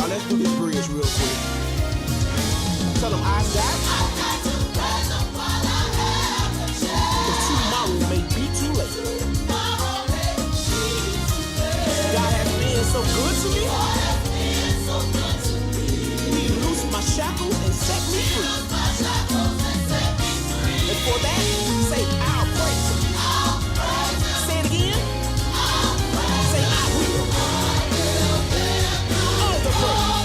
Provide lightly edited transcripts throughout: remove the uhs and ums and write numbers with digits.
y'all. Let's do this bridge real quick. Tell them I got to rise up while I have a chance. 'Cause tomorrow may be too late. God has been so good to me. He loosed my shackles and set me free. And for that, say I'll praise him. Say it again. Say I will. All the praise.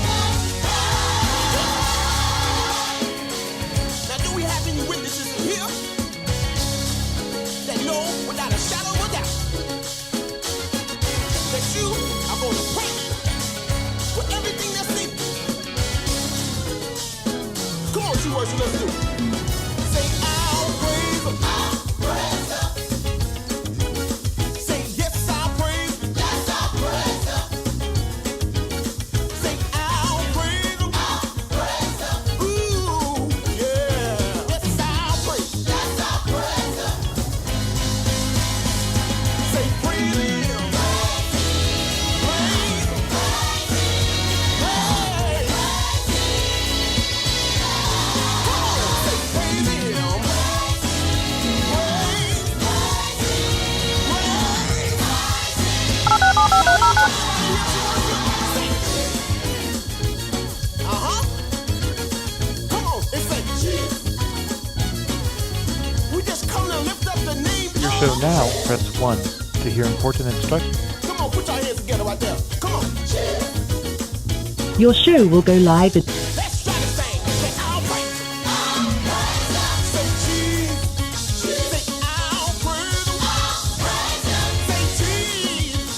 Now do we have any witnesses in here that know without a shadow of a doubt that you are going to praise him with everything that's in you? Come on, two words, let's do it. Say I'll praise him. I'll praise him. Say yes, I'll praise him. Yes, I'll praise him. Say I'll praise him. I'll praise him. Ooh, yeah. Yes, I'll praise him. Yes, I'll praise him. Say praise him. Praise him. Praise him. Come on, say praise him. Uh-huh. Come on, it's a Jesus. We just come to lift up the name Your show now, press 1 to hear important instructions. Come on, put your hands together right there. Come on. Your show will go live at Let's try to sing. Say I'll praise him. I'll praise him. Say Jesus. Say I'll praise him. I'll praise him. Say Jesus.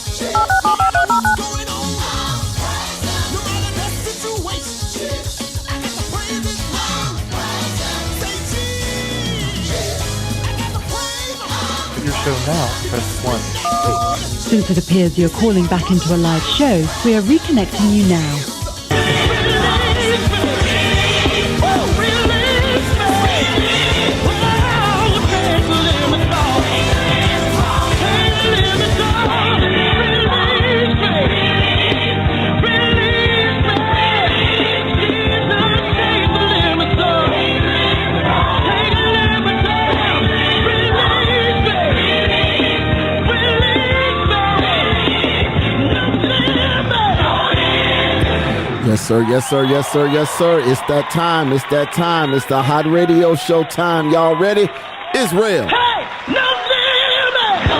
No matter what's going on. I'll praise him. No matter the situation. I got to praise his name. Say Jesus. I got to praise him. Your show now, press 1. Since it appears you're calling back into a live show, we are reconnecting you now. Yes, sir. Yes, sir. Yes, sir. Yes, sir. It's that time. It's that time. It's the hot radio show time. Y'all ready? Israel. Hey, no limit.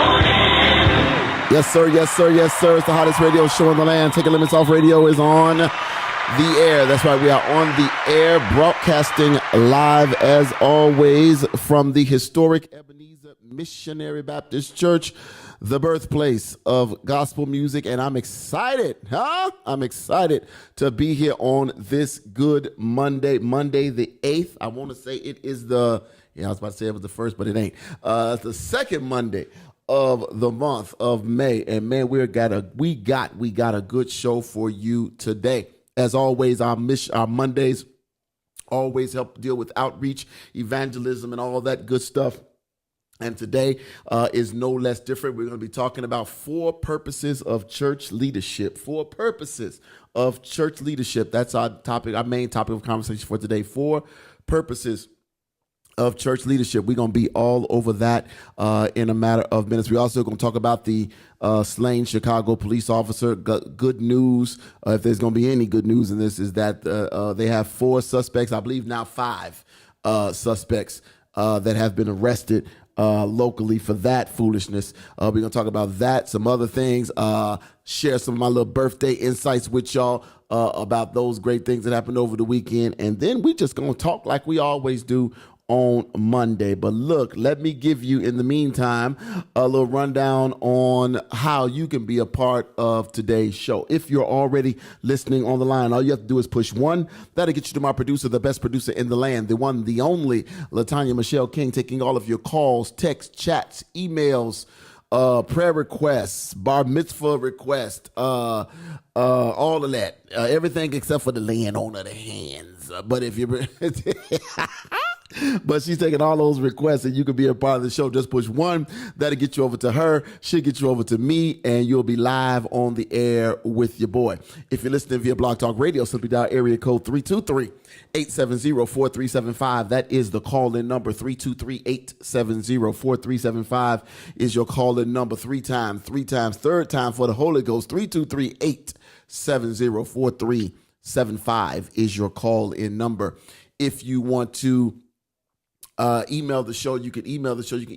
Yes, sir. Yes, sir. Yes, sir. It's the hottest radio show in the land. Taking Limits Off Radio is on the air. That's right. We are on the air, broadcasting live as always from the historic Ebenezer Missionary Baptist Church, the birthplace of gospel music. And I'm excited, I'm excited to be here on this good Monday the 8th. I want to say it is I was about to say it was the first, but it ain't. It's the second Monday of the month of May. And man, we got a good show for you today. As always, our Mondays always help deal with outreach, evangelism, and all that good stuff. And today is no less different. We're going to be talking about 4 purposes of church leadership. 4 purposes of church leadership. That's our topic, our main topic of conversation for today. 4 purposes of church leadership. We're going to be all over that in a matter of minutes. We're also going to talk about the slain Chicago police officer. Good news, if there's going to be any good news in this, is that they have 4 suspects, I believe now 5 suspects that have been arrested locally for that foolishness. We're going to talk about that, some other things, share some of my little birthday insights with y'all about those great things that happened over the weekend. And then we just going to talk like we always do on Monday. But look, let me give you, in the meantime, a little rundown on how you can be a part of today's show. If you're already listening on the line, all you have to do is push 1. That'll get you to my producer, the best producer in the land, the one, the only, LaTanya Michelle King, taking all of your calls, texts, chats, emails, prayer requests, bar mitzvah requests, all of that, everything except for the laying on of the hands. But if you're But she's taking all those requests, and you can be a part of the show. Just push one. That'll get you over to her. She'll get you over to me, and you'll be live on the air with your boy. If you're listening via Blog Talk Radio, simply dial area code 323-870-4375. That is the call-in number. 323-870-4375 is your call-in number. Three times. Third time for the Holy Ghost. 323-870-4375 is your call-in number. If you want to email the show, you can email the show. It's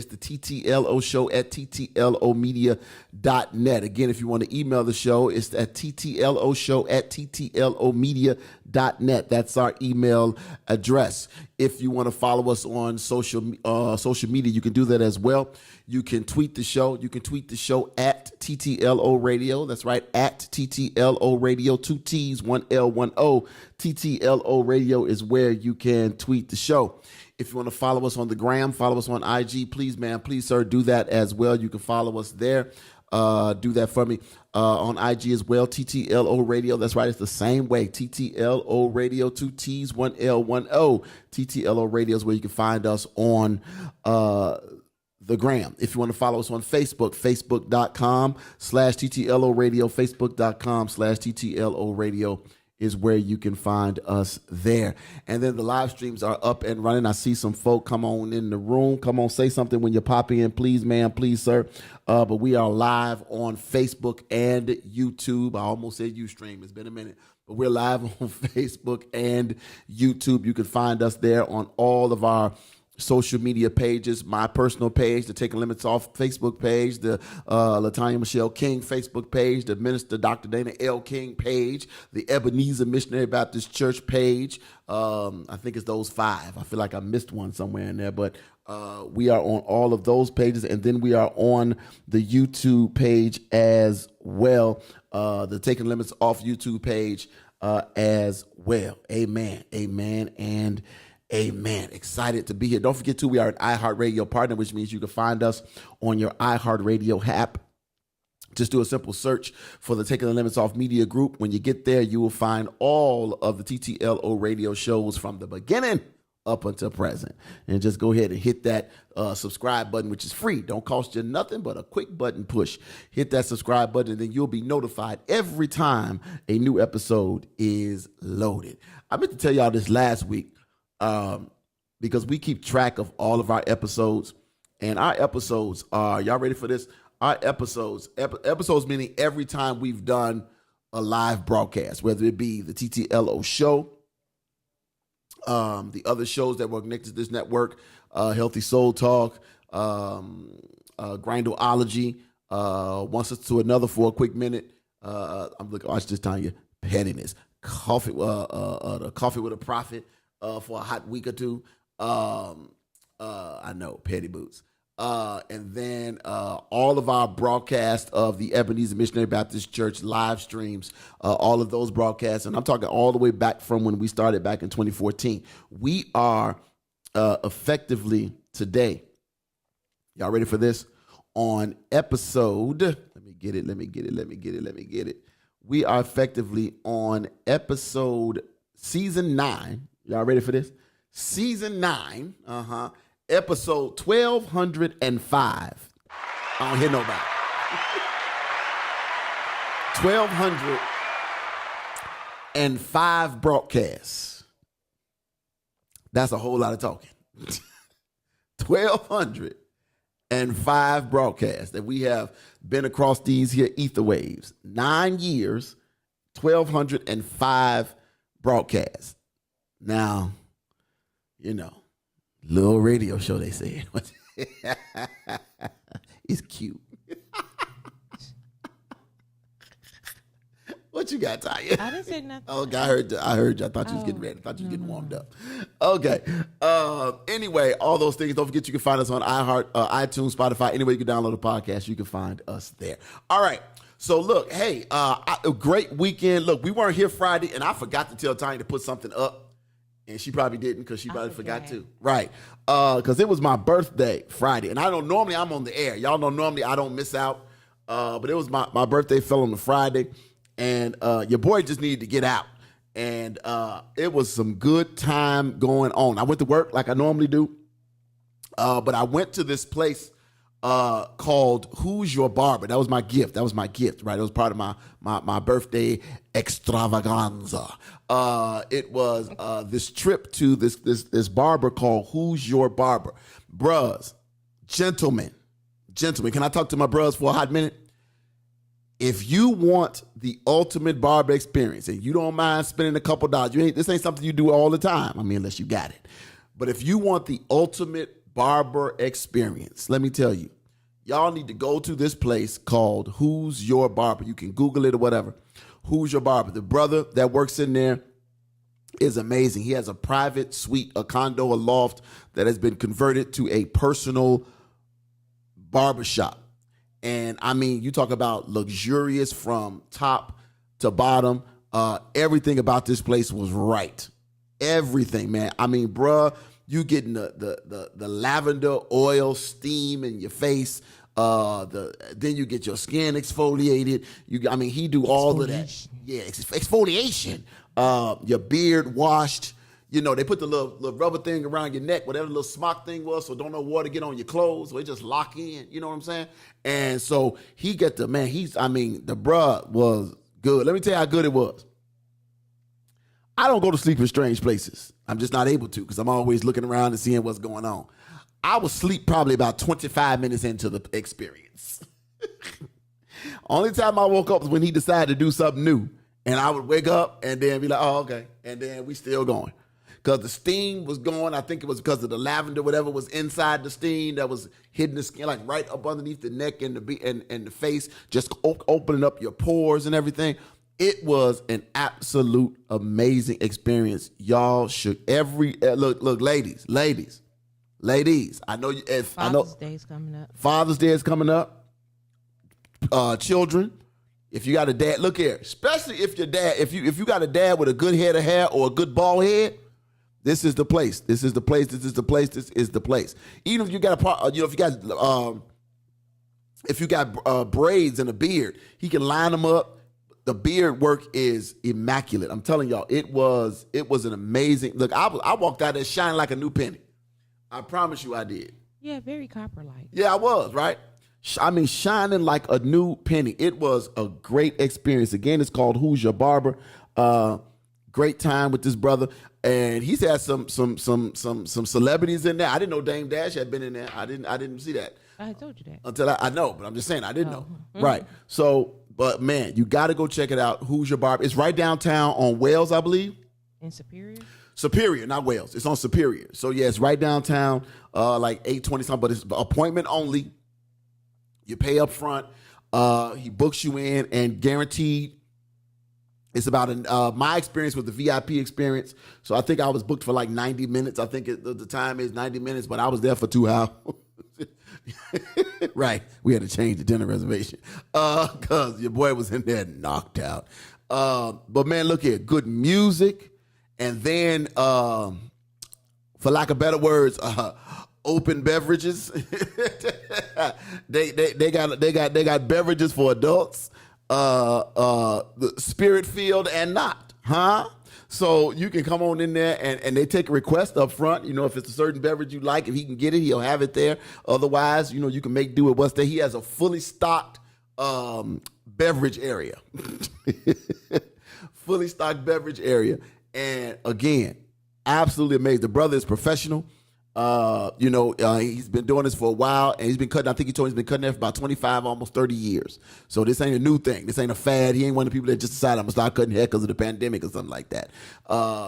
the TTLO show at ttlomedia.net. Again, if you want to email the show, it's at TTLO show at ttlomedia.net. That's our email address. If you want to follow us on social media, you can do that as well. You can tweet the show. You can tweet the show at TTLO Radio. That's right, at TTLO Radio. 2 T's, 1 L, 1 O. TTLO Radio is where you can tweet the show. If you want to follow us on the gram, follow us on IG, please, man, please, sir, do that as well. You can follow us there. Do that for me on IG as well. TTLO Radio. That's right. It's the same way. TTLO Radio. 2 T's, 1 L, 1 O. TTLO Radio is where you can find us on the gram. If you want to follow us on Facebook, facebook.com/TTLO Radio. Facebook.com/TTLO Radio is where you can find us there. And then the live streams are up and running. I see some folk come on in the room. Come on, say something when you pop in, please, ma'am, please, sir. But we are live on Facebook and YouTube. I almost said Ustream. It's been a minute. But we're live on Facebook and YouTube. You can find us there on all of our social media pages, my personal page, the Taking Limits Off Facebook page, the Latanya Michelle King Facebook page, the Minister Dr. Dana L. King page, the Ebenezer Missionary Baptist Church page. I think it's those 5. I feel like I missed one somewhere in there, but we are on all of those pages, and then we are on the YouTube page as well, the Taking Limits Off YouTube page as well. Amen, amen, and amen. Excited to be here. Don't forget, too, we are an iHeartRadio partner, which means you can find us on your iHeartRadio app. Just do a simple search for the Taking the Limits Off Media Group. When you get there, you will find all of the TTLO radio shows from the beginning up until present. And just go ahead and hit that subscribe button, which is free. Don't cost you nothing but a quick button push. Hit that subscribe button, and then you'll be notified every time a new episode is loaded. I meant to tell y'all this last week. Because we keep track of all of our episodes, and our episodes are, y'all ready for this? Our episodes meaning every time we've done a live broadcast, whether it be the TTLO show, the other shows that were connected to this network, Healthy Soul Talk, Grindology, Wants Us to Another for a quick minute. I'm looking, I was just telling you, pettiness, coffee with a prophet. For a hot week or two. I know, petty boots. And then all of our broadcasts of the Ebenezer Missionary Baptist Church live streams, all of those broadcasts, and I'm talking all the way back from when we started back in 2014. We are effectively today, y'all ready for this? On episode, let me get it. We are effectively on episode season 9. Y'all ready for this? Season 9, episode 1205. I don't hear nobody. 1205 broadcasts. That's a whole lot of talking. 1205 broadcasts that we have been across these here ether waves. 9 years, 1205 broadcasts. Now, you know, little radio show, they say. It's cute. What you got, Tanya? I didn't say nothing. Oh, I heard you. I thought you was getting ready. I thought you was getting warmed up. Okay. Anyway, all those things. Don't forget you can find us on iTunes, Spotify. Anywhere you can download a podcast, you can find us there. All right. So look, hey, a great weekend. Look, we weren't here Friday, and I forgot to tell Tanya to put something up. And she probably didn't because she probably forgot to. Right. Because it was my birthday Friday. And I'm on the air. Y'all know normally I don't miss out. But it was my birthday fell on the Friday. And your boy just needed to get out. And it was some good time going on. I went to work like I normally do, but I went to this place called Who's Your Barber. That was my gift. Right? It was part of my birthday extravaganza. It was this trip to this barber called Who's Your Barber. Bruhs, gentlemen, can I talk to my bruhs for a hot minute? If you want the ultimate barber experience and you don't mind spending a couple dollars, this ain't something you do all the time. I mean, unless you got it. But if you want the ultimate barber experience, let me tell you, y'all need to go to this place called Who's Your Barber. You can Google it or whatever. Who's Your Barber? The brother that works in there is amazing. He has a private suite, a condo, a loft that has been converted to a personal barbershop. And I mean, you talk about luxurious from top to bottom. Everything about this place was right. Everything, man. I mean, bruh, you getting the lavender oil steam in your face. Then you get your skin exfoliated. He do all of that. Yeah, exfoliation. Your beard washed. You know, they put the little rubber thing around your neck, whatever the little smock thing was, so don't know water get on your clothes, so it just lock in, you know what I'm saying? And so the bruh was good. Let me tell you how good it was. I don't go to sleep in strange places. I'm just not able to because I'm always looking around and seeing what's going on. I was asleep probably about 25 minutes into the experience. Only time I woke up was when he decided to do something new. And I would wake up and then be like, oh, okay. And then we still going. Because the steam was going. I think it was because of the lavender, whatever was inside the steam that was hitting the skin, like right up underneath the neck and the face, just opening up your pores and everything. It was an absolute amazing experience. Y'all should look, ladies. I know Father's Day is coming up. Father's Day is coming up. Children, if you got a dad, look here. Especially if your dad, if you got a dad with a good head of hair or a good bald head, this is the place. This is the place. Even if you got if you got braids and a beard, he can line them up. The beard work is immaculate. I'm telling y'all, it was an amazing look. I walked out there shining like a new penny. I promise you, I did. Yeah, very copper-like. Yeah, I was, right? I mean, shining like a new penny. It was a great experience. Again, it's called Who's Your Barber. Great time with this brother, and he's had some celebrities in there. I didn't know Dame Dash had been in there. I didn't see that. I told you that. Until I know, but I'm just saying I didn't know. Right. So, but man, you got to go check it out. Who's Your Barber? It's right downtown on Wales, I believe. In Superior? Superior, not Wales. It's on Superior. So yeah, it's right downtown, like 820 something, but it's appointment only. You pay up front. He books you in and guaranteed. It's about my experience with the VIP experience. So I think I was booked for like 90 minutes. I think the time is 90 minutes, but I was there for 2 hours. Right. We had to change the dinner reservation because your boy was in there knocked out. But man, look here, good music. And then, for lack of better words, open beverages. they got beverages for adults. The spirit filled and not, huh? So you can come on in there and they take a request up front. You know, if it's a certain beverage you like, if he can get it, he'll have it there. Otherwise, you know, you can make do with what's there. He has a fully stocked beverage area. Fully stocked beverage area. And again, absolutely amazing. The brother is professional. He's been doing this for a while, and he's been cutting. I think he told me he's been cutting there for about 25, almost 30 years. So this ain't a new thing. This ain't a fad. He ain't one of the people that just decided I'm gonna start cutting hair because of the pandemic or something like that.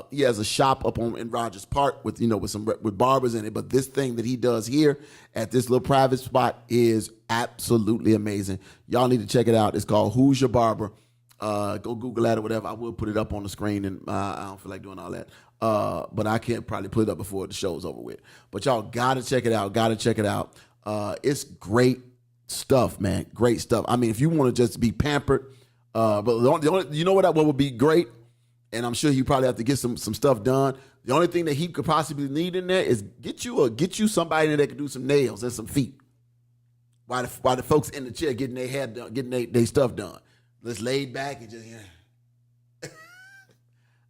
He has a shop up in Rogers Park with barbers in it. But this thing that he does here at this little private spot is absolutely amazing. Y'all need to check it out. It's called Who's Your Barber. Go Google that or whatever. I will put it up on the screen, and I don't feel like doing all that. But I can't probably put it up before the show's over with. But y'all gotta check it out. It's great stuff, man. Great stuff. I mean, if you want to just be pampered, but the only, you know what would be great, and I'm sure he probably have to get some stuff done. The only thing that he could possibly need in there is get you somebody that can do some nails and some feet. While the folks in the chair getting their hair done, getting their stuff done. Let's lay back and just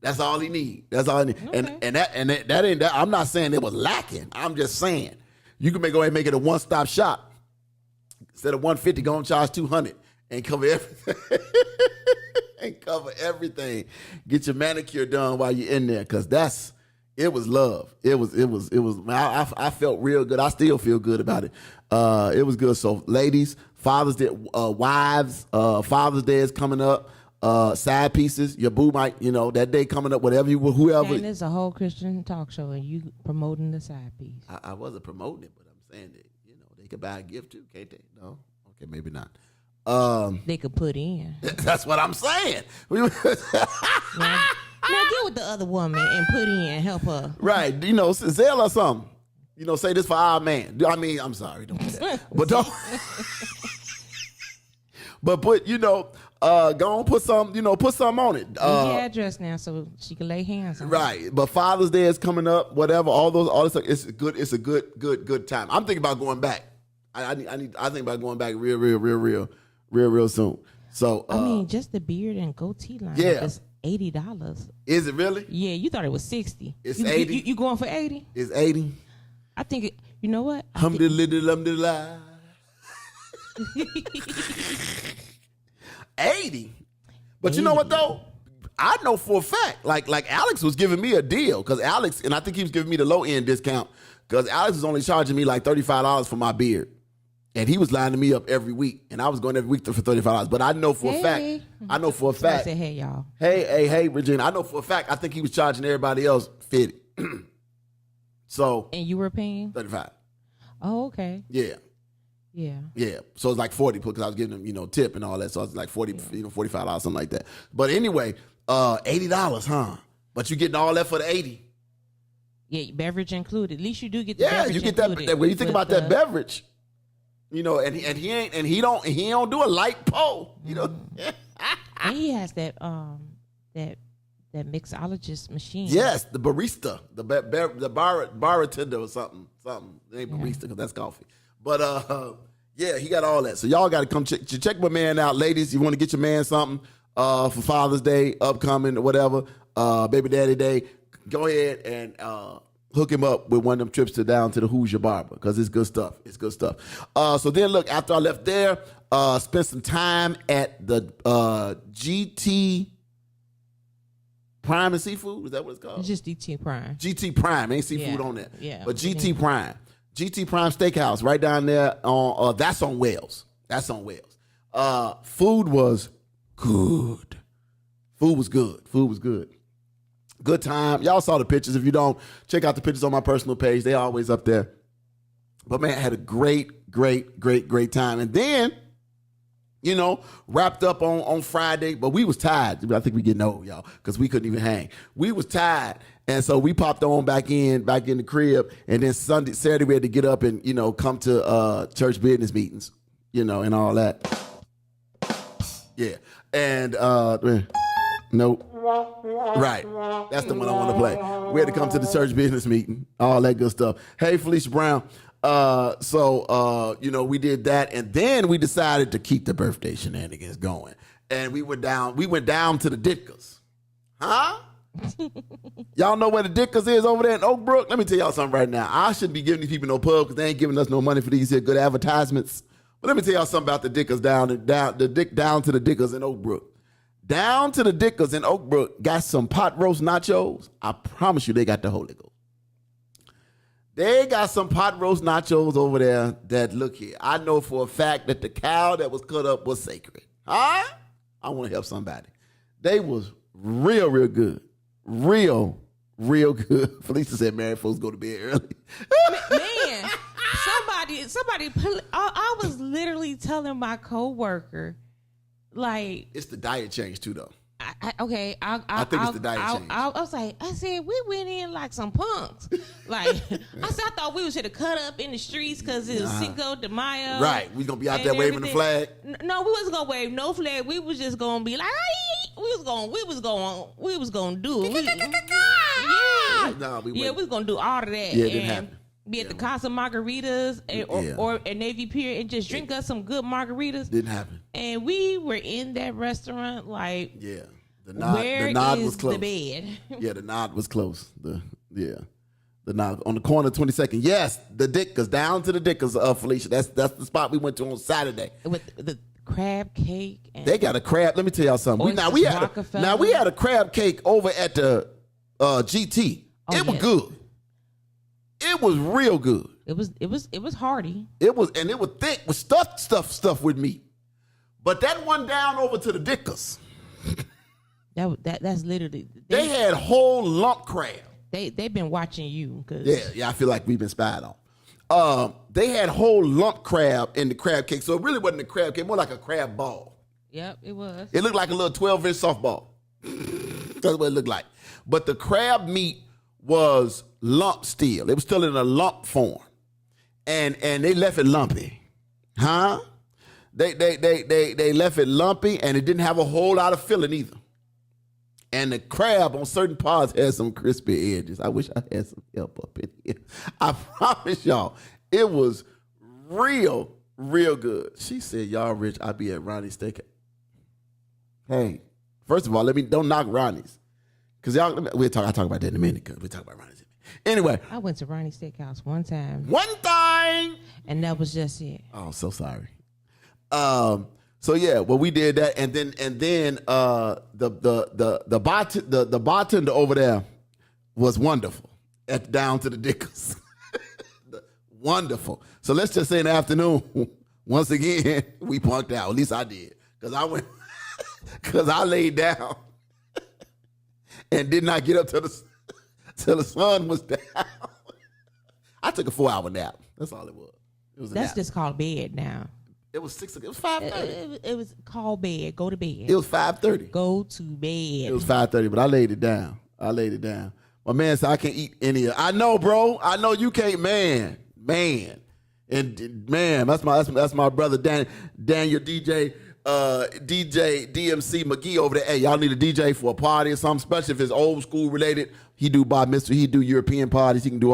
That's all he need. That's all he need. Okay. And that ain't that. I'm not saying it was lacking. I'm just saying you can go ahead and make it a one-stop shop. Instead of $150, go and charge $200 and cover everything. And cover everything. Get your manicure done while you're in there, because it was love. It was. I felt real good. I still feel good about it. It was good. So, ladies, Father's Day, wives, Father's Day is coming up. Side pieces, your boo might, that day coming up, whoever. And it's a whole Christian talk show, and you promoting the side piece. I wasn't promoting it, but I'm saying that they could buy a gift too, can't they? No, okay, maybe not. They could put in. That's what I'm saying. Now get with the other woman and put in, help her. Right, Zelle or something. Say this for our man. I mean, I'm sorry, don't do that. But don't. But put, go on, put some on it. Give your address now so she can lay hands on it. Right. But Father's Day is coming up, whatever, all this stuff. It's a good time. I'm thinking about going back. I think about going back real soon. So I mean, just the beard and goatee line is $80. Is it really? Yeah, you thought it was $60. It's $80. You going for $80? It's $80. I think you know what? Alhamdulillah. 80. But you know what though? I know for a fact, like Alex was giving me a deal, because Alex, and I think he was giving me the low end discount, because Alex was only charging me like $35 for my beard, and he was lining me up every week, and I was going every week for $35. But I know for a fact, I said, hey y'all, hey Regina, I know for a fact, I think he was charging everybody else $50. So and you were paying $35. Oh, okay. Yeah. So it's like 40 because I was giving them, tip and all that. So it's like 40, $45, something like that. But anyway, $80, huh? But you getting all that for the 80. Yeah, beverage included. At least you do get the beverage you get included. that when you think about that beverage, and he don't do a light pole, And he has that mixologist machine. Yes, the barista, the bartender or something. It ain't barista because that's coffee. But he got all that. So y'all got to come check my man out, ladies. You want to get your man something for Father's Day, upcoming or whatever, Baby Daddy Day. Go ahead and hook him up with one of them trips down to the Hoosier Barber, because it's good stuff. So then look, after I left there, spent some time at the GT Prime and Seafood. Is that what it's called? It's just GT Prime. GT Prime. Ain't seafood on that. Yeah. But GT Prime. GT Prime Steakhouse right down there on that's on Wales. Food was good. Good time. Y'all saw the pictures. If you don't, check out the pictures on my personal page. They always up there. But man, I had a great time. And then, wrapped up on Friday, but we was tired. I think we getting old, y'all, because we couldn't even hang. We was tired. And so we popped on back in the crib. And then Saturday we had to get up and, come to church business meetings, and all that. Yeah. And nope. Right. That's the one I want to play. We had to come to the church business meeting, all that good stuff. Hey, Felicia Brown. So we did that, and then we decided to keep the birthday shenanigans going. And we went down to the Ditkas. Huh? Y'all know where the Ditkas is over there in Oak Brook? Let me tell y'all something right now. I shouldn't be giving these people no pub because they ain't giving us no money for these here good advertisements. But let me tell y'all something about the Ditkas down to the Ditkas in Oak Brook. Down to the Ditkas in Oak Brook got some pot roast nachos. I promise you they got the Holy Ghost. They got some pot roast nachos over there that, look here, I know for a fact that the cow that was cut up was sacred. Huh? I want to help somebody. They was real good. Real good. Felicia said married folks go to bed early. Man, somebody, I was literally telling my coworker, like, it's the diet change too, though. I think it's the diet change. I said we went in like some punks. Like I thought we was gonna cut up in the streets because it was Cinco de Mayo. Right, we gonna be out there waving the flag. No, we wasn't gonna wave no flag. We was just gonna be like, we was gonna do it. We was gonna do all of that. Yeah, it didn't happen. Be at the Casa Margaritas or at Navy Pier and just drink us some good margaritas. Didn't happen. And we were in that restaurant like The nod was close. The bed? Yeah, the nod was close. The nod on the corner of 22nd. Yes, the Dickers, down to the Dickers, Felicia. That's the spot we went to on Saturday. With the crab cake. And they got a crab. Let me tell y'all something. We had a crab cake over at the GT. It was good. It was real good. It was hearty. It was thick with stuff with meat. But that one down over to the Dickers. That's literally they had whole lump crab. They've been watching you. Yeah, I feel like we've been spied on. They had whole lump crab in the crab cake, so it really wasn't a crab cake, more like a crab ball. Yep, it was. It looked like a little 12-inch softball. That's what it looked like. But the crab meat was lump still. It was still in a lump form, and they left it lumpy, huh? They left it lumpy, and it didn't have a whole lot of filling either. And the crab on certain parts had some crispy edges. I wish I had some help up in here. I promise y'all, it was real good. She said, "Y'all rich, I be at Ronnie's Steakhouse." Hey, first of all, don't knock Ronnie's. Because y'all, I talk about that in a minute. We'll talk about Ronnie's. Anyway. I went to Ronnie's Steakhouse one time. And that was just it. Oh, so sorry. So yeah, well, we did that, and then the bartender over there was wonderful down to the Dickers. Wonderful. So let's just say in the afternoon, once again, we punked out. At least I did, because I laid down and did not get up till the sun was down. I took a 4-hour nap. That's all it was. That's just called bed now. It was 6. It was 5:30. It was called bed. Go to bed. It was 5:30. Go to bed. It was 5:30, but I laid it down. My man said I can't eat any of it. I know, bro. I know you can't, man. And man, that's my brother Daniel DJ DMC McGee over there. Hey, y'all need a DJ for a party or something, especially if it's old school related. He do European parties. He can do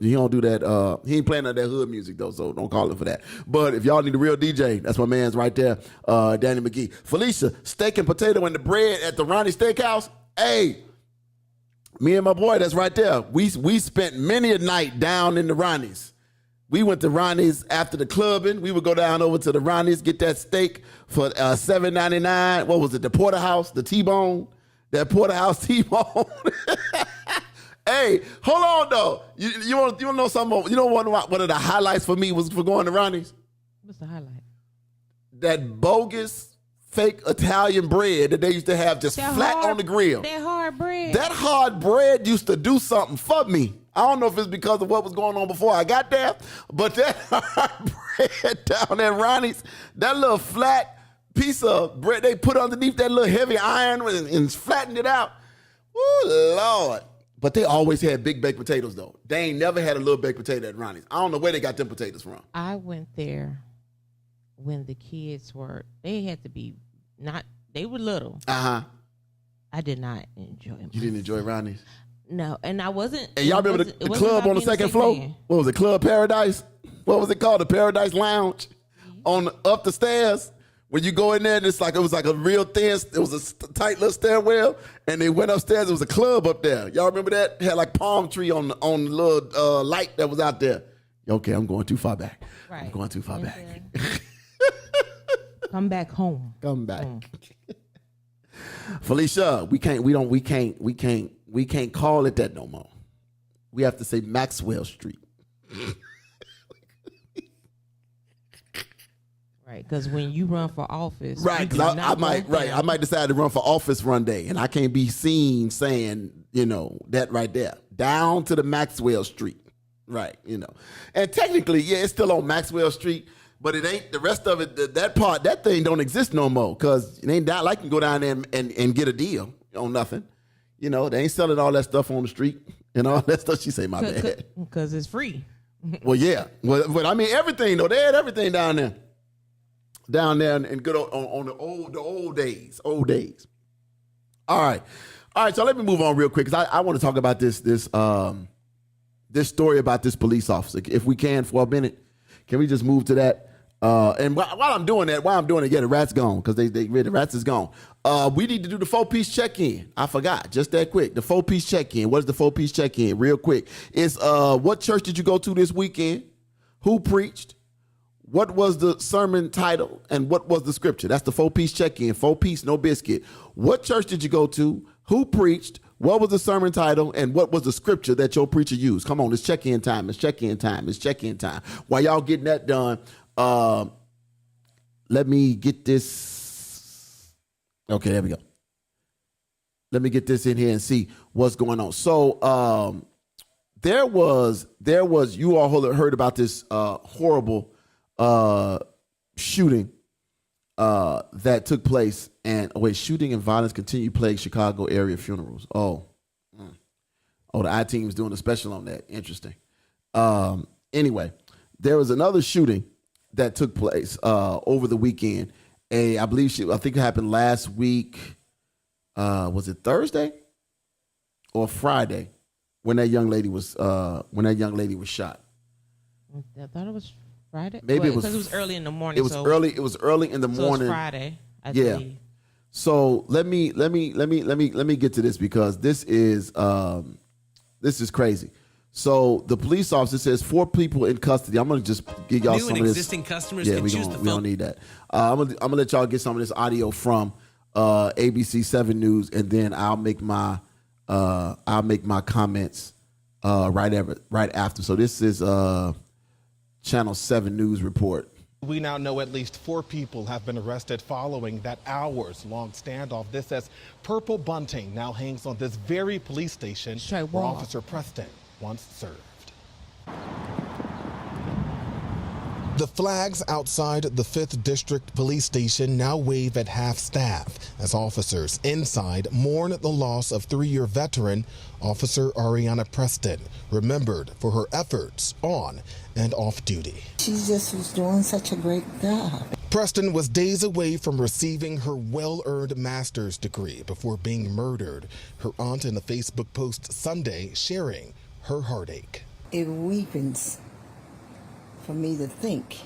he don't do that. He ain't playing none of that hood music though, so don't call him for that. But if y'all need a real DJ, that's my man's right there, Danny McGee. Felicia, steak and potato and the bread at the Ronnie Steakhouse. Hey, me and my boy, that's right there. We spent many a night down in the Ronnie's. We went to Ronnie's after the clubbing. We would go down over to the Ronnie's, get that steak for $7.99. What was it? The porterhouse, the T-bone, that porterhouse T-bone. Hey, hold on though. You want to know something? You know one of the highlights for me was for going to Ronnie's. What's the highlight? That bogus fake Italian bread that they used to have just flat on the grill. That hard bread. That hard bread used to do something for me. I don't know if it's because of what was going on before I got there, but that hard bread down at Ronnie's, that little flat piece of bread they put underneath that little heavy iron and flattened it out. Woo, Lord. But they always had big baked potatoes, though. They ain't never had a little baked potato at Ronnie's. I don't know where they got them potatoes from. I went there when the kids they had to be they were little. Uh-huh. I did not enjoy it. You didn't enjoy Ronnie's? No, and I wasn't. And y'all remember the club on the second floor? What was it, Club Paradise? What was it called? The Paradise Lounge? Up the stairs? When you go in there, and it was like a real thin, it was a tight little stairwell, and they went upstairs, there was a club up there. Y'all remember that? It had like palm tree on the little light that was out there. Okay, I'm going too far back. Right. I'm going too far back. Come back home. Come back. Felicia, we can't call it that no more. We have to say Maxwell Street. Right, because when you run for office, right? Because I might decide to run for office one day, and I can't be seen saying, that right there, down to the Maxwell Street, right? And technically, yeah, it's still on Maxwell Street, but it ain't the rest of it. That thing don't exist no more because it ain't that like you can go down there and get a deal on nothing. They ain't selling all that stuff on the street and all that stuff. She say my bad because it's free. Well, yeah, but I mean everything though. They had everything down there. And good on the old days. All right. So let me move on real quick because I want to talk about this story about this police officer. If we can for a minute, can we just move to that? And while I'm doing it, yeah, the rat's gone because the rats is gone. We need to do the 4-piece check-in. I forgot, just that quick. The 4-piece check-in. What is the 4-piece check-in? Real quick. It's what church did you go to this weekend? Who preached? What was the sermon title? And what was the scripture? That's the 4-piece check-in. 4-piece, no biscuit. What church did you go to? Who preached? What was the sermon title? And what was the scripture that your preacher used? Come on, it's check-in time. It's check-in time. It's check-in time. While y'all getting that done, let me get this. Okay, there we go. Let me get this in here and see what's going on. So there was you all heard about this horrible shooting that took place, and shooting and violence continue to plague Chicago area funerals. The I-Team's doing a special on that. Interesting. Anyway, there was another shooting that took place over the weekend. I think it happened last week. Was it Thursday or Friday when that young lady was shot? I thought it was Friday. Maybe it was because it was early in the morning. It was early in the morning. So it was Friday. I believe. So let me get to this because this is crazy. So the police officer says 4 people in custody. I'm gonna just give y'all some of this. Existing customers we don't need that. I'm gonna let y'all get some of this audio from ABC 7 News, and then I'll make my comments right after. So this is Channel 7 News report. We now know at least 4 people have been arrested following that hours-long standoff. This as purple bunting now hangs on this very police station where Officer Preston once served. The flags outside the 5th District Police Station now wave at half-staff as officers inside mourn the loss of 3-year veteran Officer Ariana Preston, remembered for her efforts on and off duty. She just was doing such a great job. Preston was days away from receiving her well-earned master's degree before being murdered. Her aunt in a Facebook post Sunday sharing her heartache. It weepens for me to think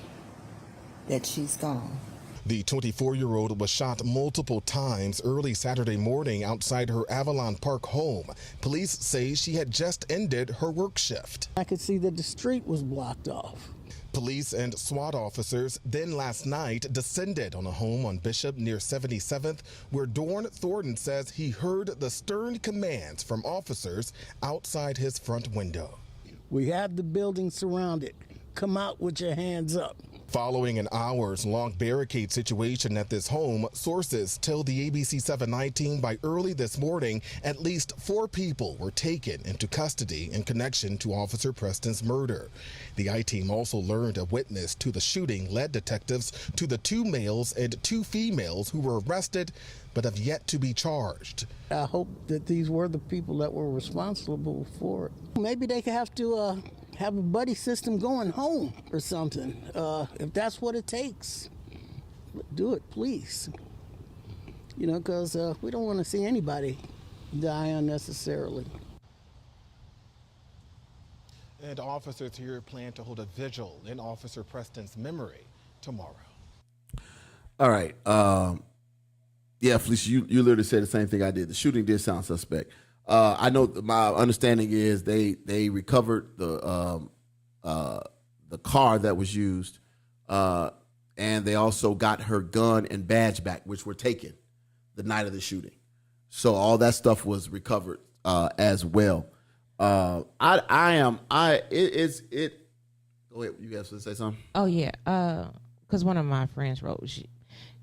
that she's gone. The 24-year-old was shot multiple times early Saturday morning outside her Avalon Park home. Police say she had just ended her work shift. I could see that the street was blocked off. Police and SWAT officers then last night descended on a home on Bishop near 77th, where Dorn Thornton says he heard the stern commands from officers outside his front window. We have the building surrounded. Come out with your hands up. Following an hours-long barricade situation at this home, sources tell the ABC 7 team by early this morning, at least 4 people were taken into custody in connection to Officer Preston's murder. The I-Team also learned a witness to the shooting led detectives to the 2 males and 2 females who were arrested but have yet to be charged. I hope that these were the people that were responsible for it. Maybe they could have to have a buddy system going home or something. If that's what it takes, do it, please. You know, because we don't want to see anybody die unnecessarily. And officers here plan to hold a vigil in Officer Preston's memory tomorrow. All right. Yeah, Felicia, you literally said the same thing I did. The shooting did sound suspect. I know my understanding is they recovered the car that was used, and they also got her gun and badge back, which were taken the night of the shooting. So all that stuff was recovered as well. Go ahead. You guys want to say something? Oh yeah, because one of my friends wrote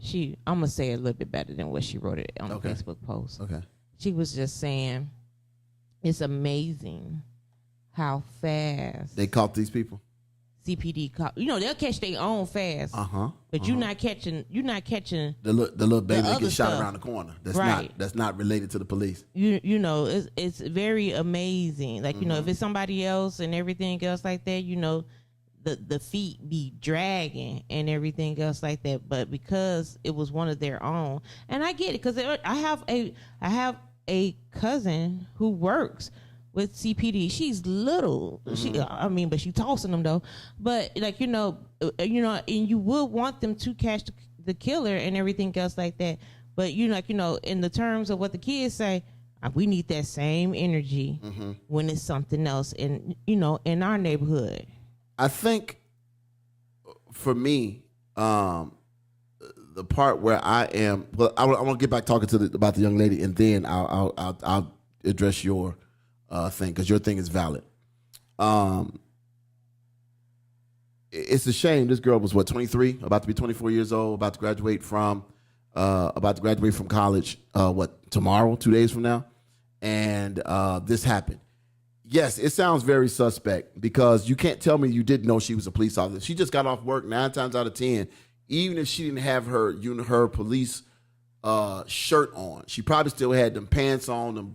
she I'm gonna say it a little bit better than what she wrote it on the Facebook post. Okay. She was just saying, it's amazing how fast they caught these people. CPD caught. You know, they'll catch their own fast. But you're not catching the little baby that gets shot stuff around the corner. That's not related to the police. You know, it's very amazing. Like, you know, if it's somebody else and everything else like that, you know, the feet be dragging and everything else like that. But because it was one of their own, and I get it, because I have a cousin who works with CPD. She's little. But she tossing them though. But like and you would want them to catch the killer and everything else like that. But in the terms of what the kids say, we need that same energy when it's something else in our neighborhood. I think for me, the part where I am, well, I want to get back talking about the young lady, and then I'll address your thing, because your thing is valid. It's a shame. This girl was 23, about to be 24 years old, about to graduate from college. Tomorrow, 2 days from now, and this happened. Yes, it sounds very suspect, because you can't tell me you didn't know she was a police officer. She just got off work 9 times out of 10. Even if she didn't have her police shirt on, she probably still had them pants on, them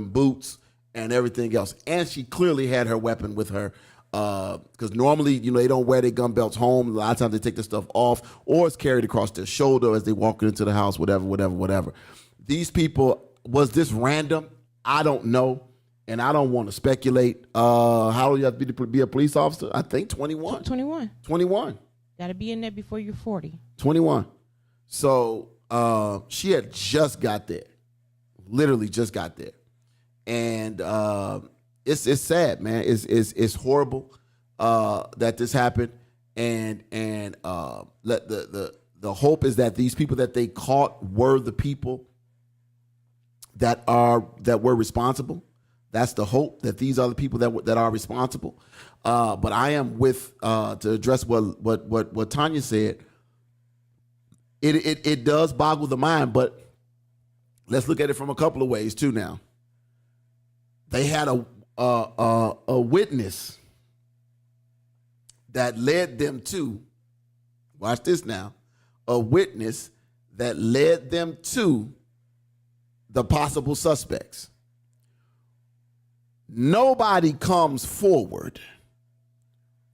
boots, and everything else. And she clearly had her weapon with her, because normally, they don't wear their gun belts home. A lot of times they take their stuff off, or it's carried across their shoulder as they walk into the house, whatever. These people, was this random? I don't know. And I don't want to speculate. How old you have to be a police officer? I think 21. 21. Got to be in there before you're 40. 21. So she had just got there. Literally just got there. And it's sad, man. It's horrible that this happened. And the hope is that these people that they caught were the people that were responsible. That's the hope, that these are the people that are responsible. But I am to address what Tanya said. It does boggle the mind, but let's look at it from a couple of ways too. Now, they had a witness that led them to, watch this now, a witness that led them to the possible suspects. Nobody comes forward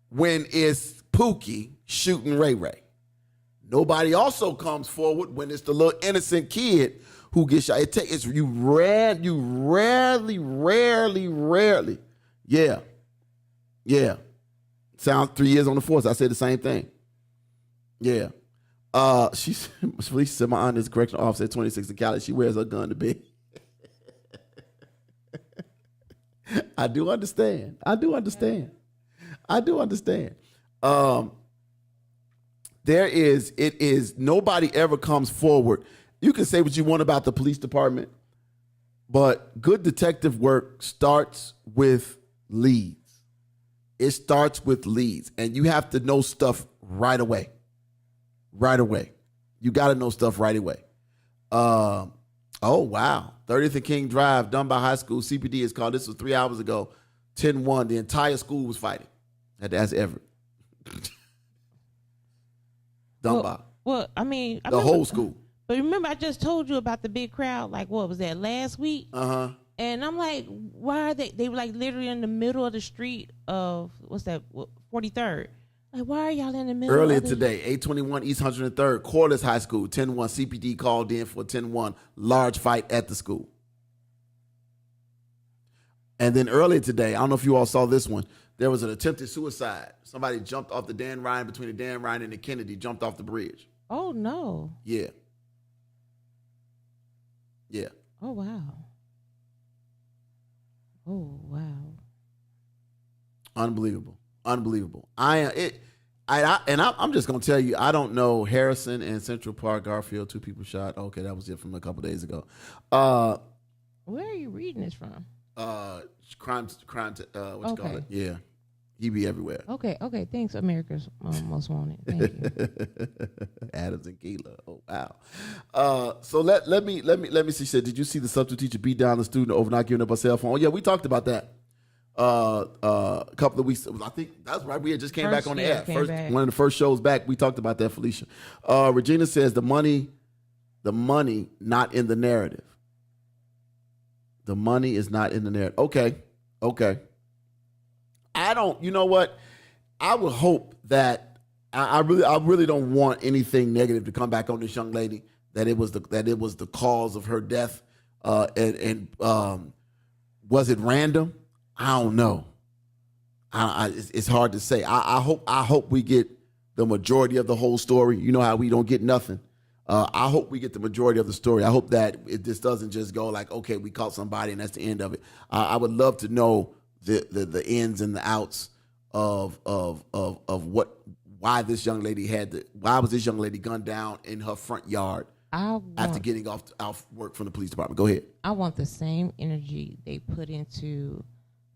when it's Pookie shooting Ray Ray. Nobody also comes forward when it's the little innocent kid who gets shot. You rarely. Yeah. Sounds 3 years on the force. I said the same thing. Yeah. She said my aunt is a correctional officer at 26 in college. She wears her gun to bed. I do understand. It is nobody ever comes forward. You can say what you want about the police department, but good detective work starts with leads. It starts with leads, and you have to know stuff right away. You got to know stuff right away. Oh, wow. 30th and King Drive, done by high school. CPD is called. This was 3 hours ago. 10-1. The entire school was fighting. That's Everett. Dunbar. Well, I mean, the whole school. But remember, I just told you about the big crowd. Like, what was that, last week? Uh-huh. And I'm like, why are they were like literally in the middle of the street of, 43rd? Like, why are y'all in the middle? Earlier today, 821 East 103rd, Corliss High School, 10-1. CPD called in for a 10-1 large fight at the school. And then earlier today, I don't know if you all saw this one, there was an attempted suicide. Somebody jumped off the Dan Ryan, between the Dan Ryan and the Kennedy, jumped off the bridge. Oh, no. Yeah. Oh, wow. Unbelievable. I'm just gonna tell you, I don't know. Harrison and Central Park, Garfield, 2 people shot. Okay, that was it from a couple days ago. Where are you reading this from? Crime. What you call it? Yeah, he be everywhere. Okay. Thanks, America's Most Wanted. Thank you. Adams and Keeler. Oh wow. So let me see. She said, did you see the substitute teacher beat down the student over not giving up a cell phone? Oh yeah, we talked about that. A couple of weeks. I think that's right. We had just came back on the air. One of the first shows back. We talked about that, Felicia. Regina says the money not in the narrative. The money is not in the narrative. Okay. You know what? I would hope that I really don't want anything negative to come back on this young lady, that it was the cause of her death. And was it random? I don't know. It's hard to say. I hope we get the majority of the whole story. You know how we don't get nothing. I hope we get the majority of the story. I hope that this doesn't just go like, okay, we caught somebody and that's the end of it. I would love to know the ins and the outs of why this young lady why was this young lady gunned down in her front yard after getting off work from the police department. Go ahead. I want the same energy they put into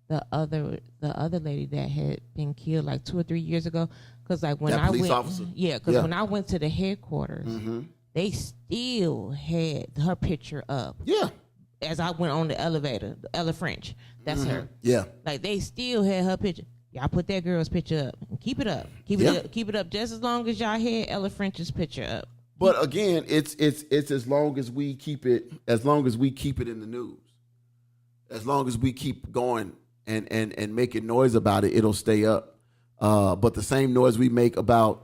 the other lady that had been killed like 2 or 3 years ago. Because like when I went, officer. When I went to the headquarters, Mm-hmm. they still had her picture up. Yeah. As I went on the elevator, Ella French, that's Mm-hmm. her. Yeah. Like they still had her picture. Y'all put that girl's picture up and keep it up. Keep it up just as long as y'all had Ella French's picture up. But again, it's as long as we keep it in the news. As long as we keep going and making noise about it, it'll stay up. But the same noise we make about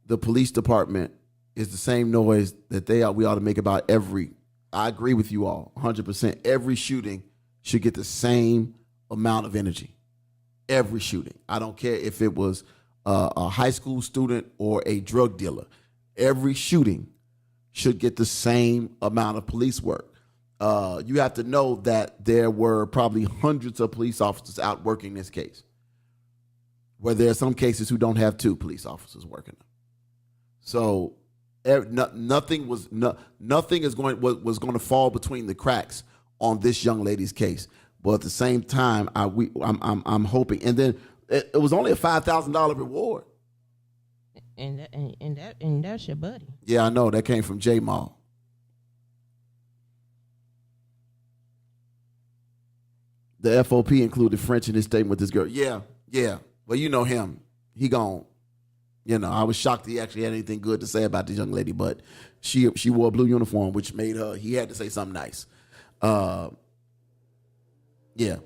the police department is the same noise that we ought to make about I agree with you all 100%. Every shooting should get the same amount of energy. Every shooting. I don't care if it was a high school student or a drug dealer. Every shooting should get the same amount of police work. You have to know that there were probably hundreds of police officers out working this case, where there are some cases who don't have 2 police officers working them. So nothing was going to fall between the cracks on this young lady's case. But at the same time, I'm hoping, and then it was only a $5,000 reward. And that's your buddy. Yeah, I know that came from J Mall. The FOP included French in his statement with this girl. Yeah. Well, you know him. He gone. I was shocked he actually had anything good to say about this young lady, but she wore a blue uniform, which made he had to say something nice. Yeah,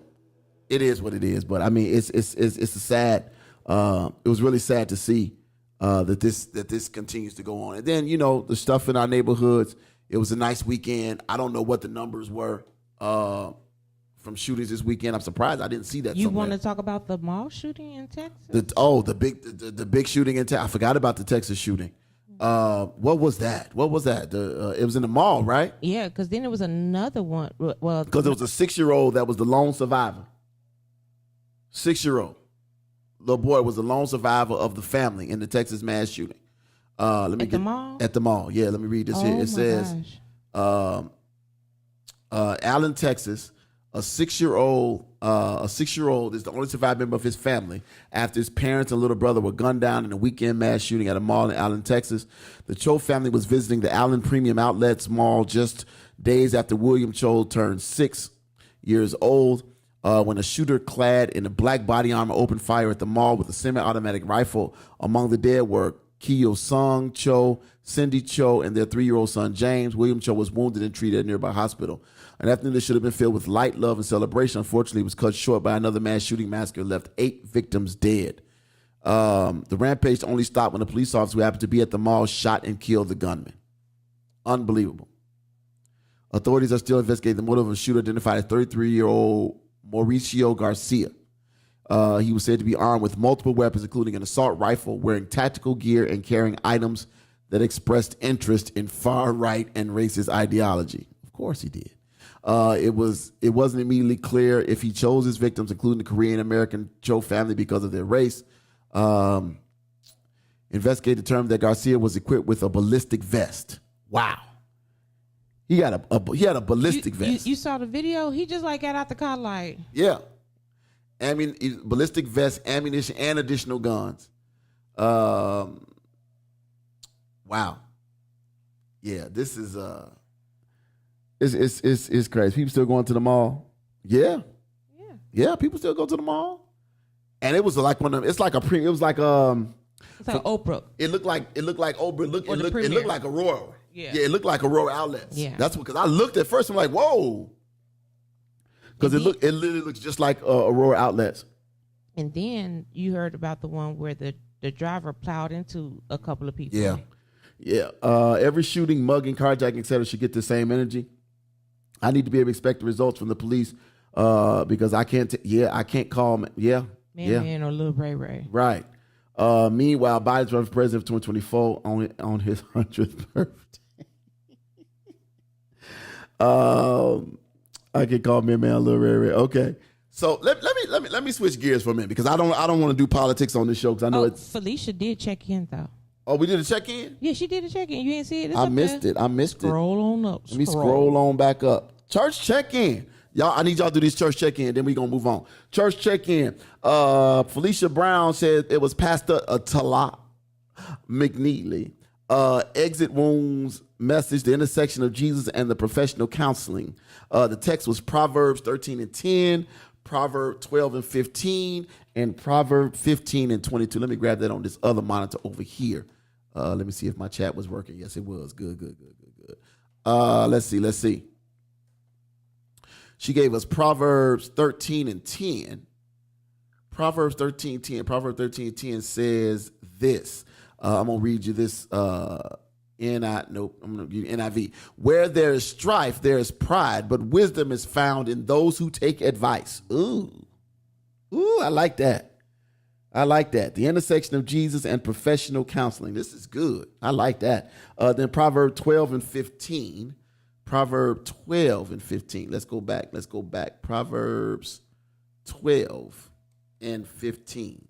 it is what it is. But I mean, it's a sad. It was really sad to see that this continues to go on. And then the stuff in our neighborhoods. It was a nice weekend. I don't know what the numbers were from shootings this weekend. I'm surprised I didn't see that. You want to talk about the mall shooting in Texas? The big shooting in Texas. I forgot about the Texas shooting. What was that? It was in the mall, right? Yeah, because then there was another one. Well, because there was a 6-year-old that was the lone survivor. 6-year-old little boy was the lone survivor of the family in the Texas mass shooting. The mall? At the mall. Yeah, let me read this here. It says, Allen, Texas. A 6-year-old is the only surviving member of his family after his parents and little brother were gunned down in a weekend mass shooting at a mall in Allen, Texas. The Cho family was visiting the Allen Premium Outlets Mall just days after William Cho turned 6 years old when a shooter clad in a black body armor opened fire at the mall with a semi-automatic rifle. Among the dead were Kyo Sung Cho, Cindy Cho, and their 3-year-old son, James. William Cho was wounded and treated at a nearby hospital. An afternoon that should have been filled with light, love, and celebration, unfortunately, was cut short by another mass shooting massacre that left 8 victims dead. The rampage only stopped when a police officer who happened to be at the mall shot and killed the gunman. Unbelievable. Authorities are still investigating the motive of the shooter, identified as 33-year-old Mauricio Garcia. He was said to be armed with multiple weapons, including an assault rifle, wearing tactical gear, and carrying items that expressed interest in far-right and racist ideology. Of course he did. It wasn't immediately clear if he chose his victims, including the Korean-American Cho family, because of their race. Investigators determined that Garcia was equipped with a ballistic vest. Wow. He had a ballistic vest. You saw the video? He just got out the car like. Yeah. I mean, ballistic vest, ammunition, and additional guns. Wow. Yeah, this is it's crazy. People still going to the mall. Yeah. People still go to the mall. And it was like one of them. It's like a premium. It was like It's like Oprah. It looked like Oprah. It looked like Aurora. Yeah. It looked like Aurora Outlets. Yeah. That's because I looked at first. I'm like, whoa. Because it literally looks just like Aurora Outlets. And then you heard about the one where the driver plowed into a couple of people. Yeah. Every shooting, mugging, carjacking, etc. should get the same energy. I need to be able to expect the results from the police because I can't. I can't call him. Man or Lil Ray Ray. Right. Meanwhile, Biden's running for president of 2024 on his 100th birthday. I can call me man Lil Ray Ray. Okay. So let me switch gears for a minute because I don't want to do politics on this show because I know it's. Felicia did check in though. Oh, we did a check in? Yeah, she did a check in. You didn't see it? I missed it. Scroll on up. Let me scroll on back up. Church check in. Y'all, I need y'all to do this church check in. Then we gonna move on. Church check in. Felicia Brown said it was Pastor Tala McNeely. Exit wounds message: the intersection of Jesus and the professional counseling. The text was Proverbs 13:10, Proverb 12:15, and Proverb 15:22. Let me grab that on this other monitor over here. Let me see if my chat was working. Yes, it was. Good. Let's see. She gave us Proverbs 13:10. Proverbs 13:10 says this. I'm gonna read you this. I'm gonna give you NIV. Where there is strife, there is pride, but wisdom is found in those who take advice. Ooh, I like that. The intersection of Jesus and professional counseling. This is good. I like that. Then Proverb 12:15. Proverb 12:15. Let's go back. Proverbs 12:15.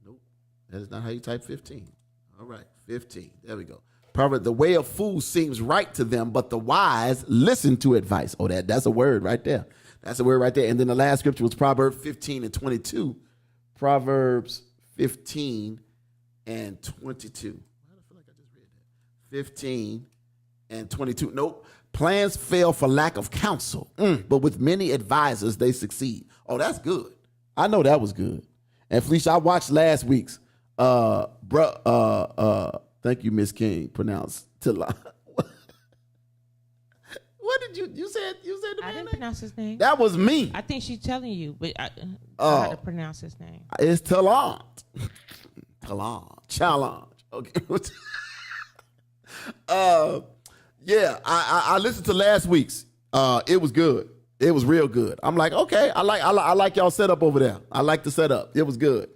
Nope. That is not how you type 15. All right. 15. There we go. Proverb, the way of fools seems right to them, but the wise listen to advice. Oh, that's a word right there. That's a word right there. And then the last scripture was Proverbs 15:22. Proverbs 15:22. I feel like I just read that. 15:22. Nope. Plans fail for lack of counsel, but with many advisors, they succeed. Oh, that's good. I know that was good. And Felicia, I watched last week's. Thank you, Miss King. Pronounced Tila. What did you said the I man didn't name? pronounce his name. That was me. I think she's telling you, but how to pronounce his name. It's Talant. Challenge. Okay. Yeah, I listened to last week's. It was good. It was real good. I'm like, okay, I like y'all setup over there. I like the setup. It was good.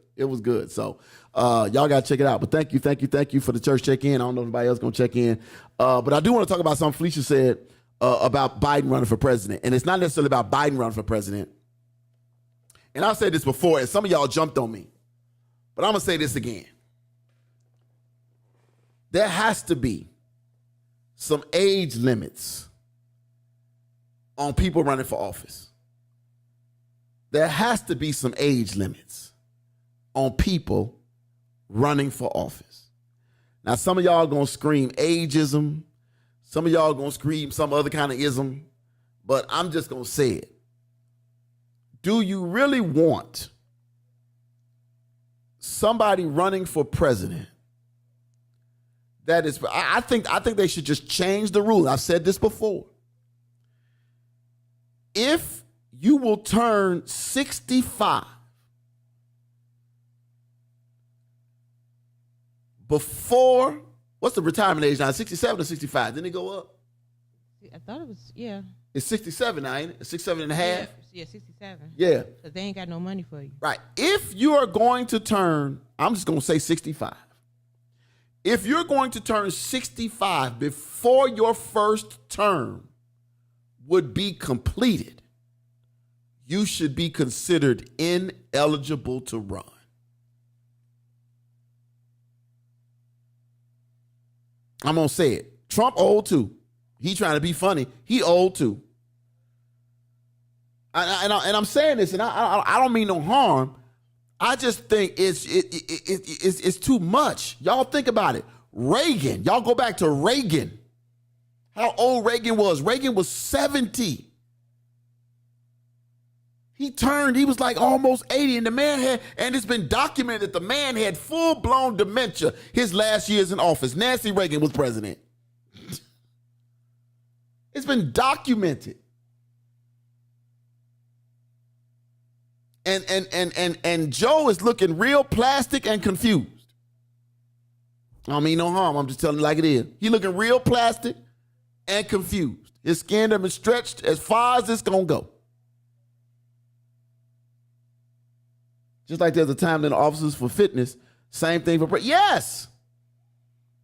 So y'all gotta check it out. But thank you for the church check-in. I don't know if anybody else gonna check in. But I do want to talk about something Felicia said about Biden running for president. And it's not necessarily about Biden running for president. And I've said this before, and some of y'all jumped on me. But I'm gonna say this again. There has to be some age limits on people running for office. There has to be some age limits on people running for office. Now, some of y'all gonna scream ageism. Some of y'all gonna scream some other kind of ism. But I'm just gonna say it. Do you really want somebody running for president that is, I think they should just change the rule. I've said this before. If you will turn 65 before, what's the retirement age now? 67 or 65? Didn't it go up? I thought it was, yeah. It's 67 now, ain't it? It's 67 and a half? Yeah, 67. Yeah. Because they ain't got no money for you. Right. If you are going to turn, I'm just going to say 65. If you're going to turn 65 before your first term would be completed, you should be considered ineligible to run. I'm going to say it. Trump old too. He trying to be funny. He old too. And I'm saying this, and I don't mean no harm. I just think it's too much. Y'all think about it. Reagan. Y'all go back to Reagan. How old Reagan was. Reagan was 70. He was like almost 80, and the man had, and it's been documented that the man had full-blown dementia his last years in office. Nancy Reagan was president. It's been documented. And Joe is looking real plastic and confused. I don't mean no harm. I'm just telling you like it is. He looking real plastic and confused. His skin done been stretched as far as it's going to go. Just like there's a time in the offices for fitness, same thing for yes.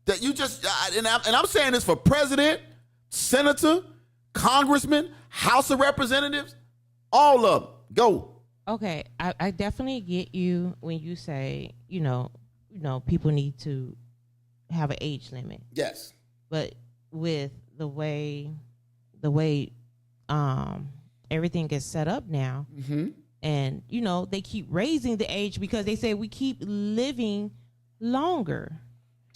That you just and I'm saying this for president, senator, congressman, House of Representatives, all of them. Go. Okay, I definitely get you when you say people need to have an age limit. Yes, but with the way everything is set up now. Mm-hmm. And, they keep raising the age because they say we keep living longer.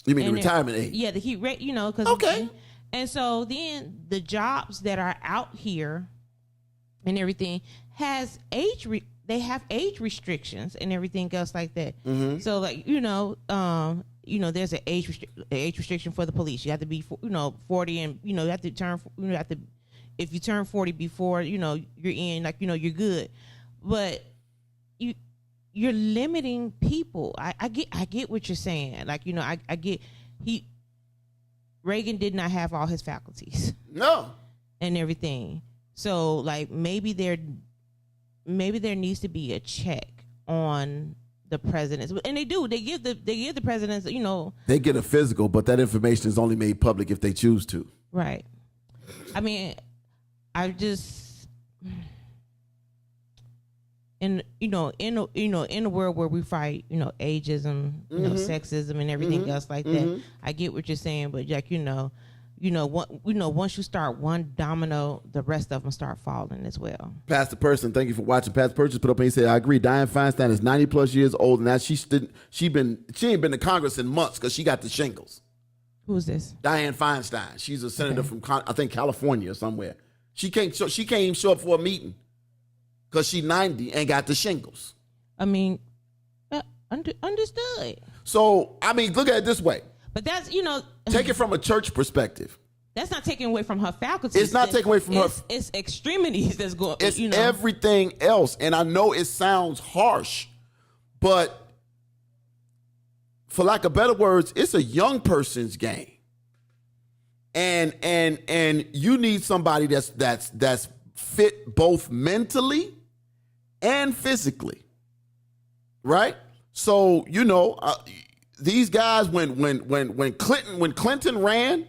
You mean the retirement age? Yeah, they keep, because. Okay. And so then the jobs that are out here and everything has they have age restrictions and everything else like that. Mm-hmm. So like, there's an age restriction for the police. You have to be, 40 and, you have to turn, if you turn 40 before, you're in, like, you're good. But you're limiting people. I get what you're saying. Like, I get Reagan did not have all his faculties. No. And everything. So like maybe there needs to be a check on the presidents. And they do. They give the presidents, They get a physical, but that information is only made public if they choose to. Right. I mean, I just in a world where we fight, ageism, sexism, and everything else like that. I get what you're saying, but like once you start one domino, the rest of them start falling as well. Pastor Person, thank you for watching. Pastor Purchase put up and he said, "I agree. Dianne Feinstein is 90 plus years old, and now she ain't been to Congress in months because she got the shingles." Who's this? Dianne Feinstein. She's a senator from I think California or somewhere. She can't even show up for a meeting because she's 90 and got the shingles. I mean, understood. So, I mean, look at it this way. But that's, take it from a church perspective. That's not taking away from her faculty. It's not taking away from her. It's extremities that's going. It's everything else. And I know it sounds harsh, but for lack of better words, it's a young person's game. And you need somebody that's fit both mentally and physically, right? So these guys, when Clinton ran,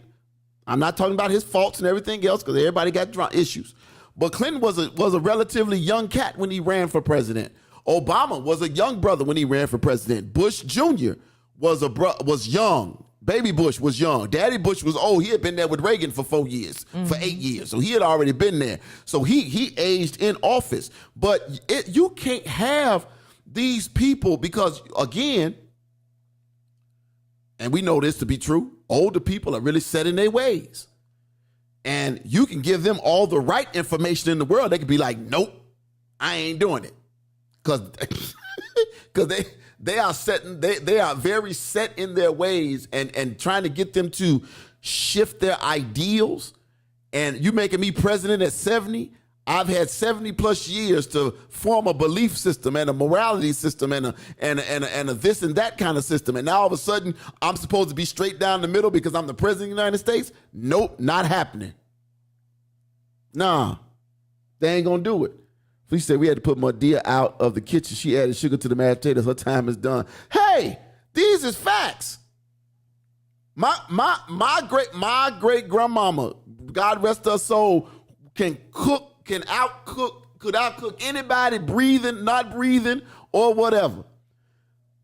I'm not talking about his faults and everything else because everybody got issues, but Clinton was a relatively young cat when he ran for president. Obama was a young brother when he ran for president. Bush Jr. was young. Baby Bush was young. Daddy Bush was old. He had been there with Reagan for 4 years, for 8 years. So he had already been there. So he aged in office. But you can't have these people because, again, and we know this to be true, older people are really set in their ways. And you can give them all the right information in the world. They could be like, nope, I ain't doing it. Because they are very set in their ways and trying to get them to shift their ideals. And you making me president at 70? I've had 70 plus years to form a belief system and a morality system and a this and that kind of system. And now all of a sudden I'm supposed to be straight down the middle because I'm the president of the United States? Nope, not happening. Nah, they ain't gonna do it. She said we had to put Madea out of the kitchen. She added sugar to the mashed potatoes. Her time is done. Hey, these is facts. My great grandmama, God rest her soul, could outcook anybody breathing, not breathing, or whatever.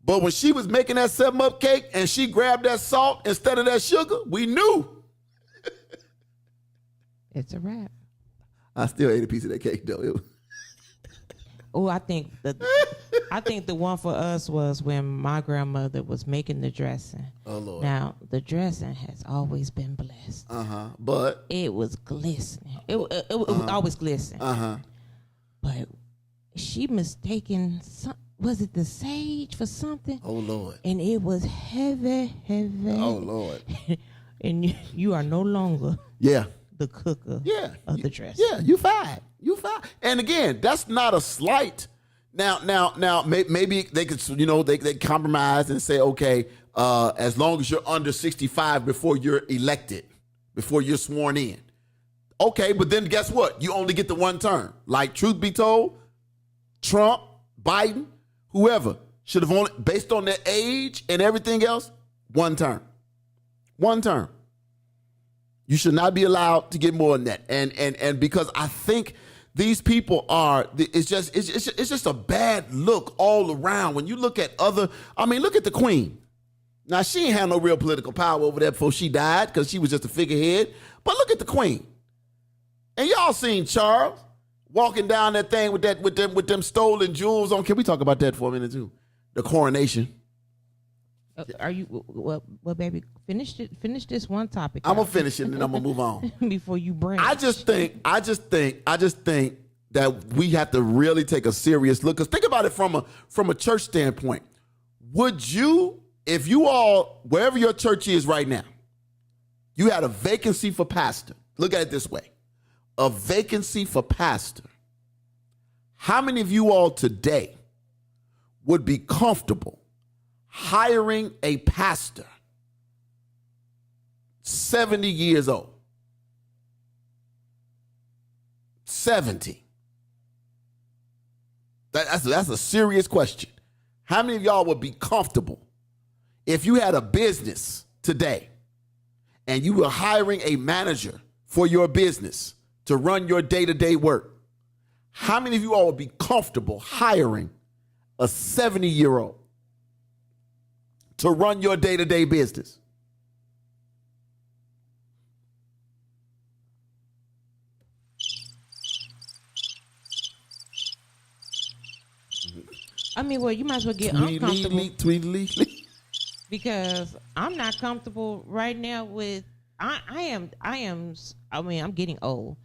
But when she was making that 7-Up cake and she grabbed that salt instead of that sugar, we knew. It's a wrap. I still ate a piece of that cake though. Oh, I think the one for us was when my grandmother was making the dressing. Oh Lord! Now the dressing has always been blessed. But it was glistening. It was always glistening. But she mistaken was it the sage for something? Oh Lord! And it was heavy. Oh Lord! And you are no longer the cooker of the dressing. Yeah, you fired. And again, that's not a slight. Now, maybe they could, they compromise and say, okay, as long as you're under 65 before you're elected, before you're sworn in, Okay, but then guess what? You only get the one term. Like, truth be told, Trump, Biden, whoever should have only, based on their age and everything else, one term. One term. You should not be allowed to get more than that. And because I think these people are, it's just a bad look all around. When you look at look at the Queen. Now, she ain't had no real political power over there before she died because she was just a figurehead. But look at the Queen. And y'all seen Charles walking down that thing with them stolen jewels on. Can we talk about that for a minute too? The coronation. Are you well, baby? Finish this one topic. I'm gonna finish it and then I'm gonna move on before you bring. I just think that we have to really take a serious look. Because think about it from a church standpoint. Would you, if you all, wherever your church is right now, you had a vacancy for pastor. Look at it this way. A vacancy for pastor. How many of you all today would be comfortable hiring a pastor 70 years old? 70. That's a serious question. How many of y'all would be comfortable if you had a business today and you were hiring a manager for your business to run your day-to-day work? How many of you all would be comfortable hiring a 70-year-old to run your day-to-day business? Well, you might as well get uncomfortable. Tweedly. Because I'm not comfortable right now with. I'm getting old,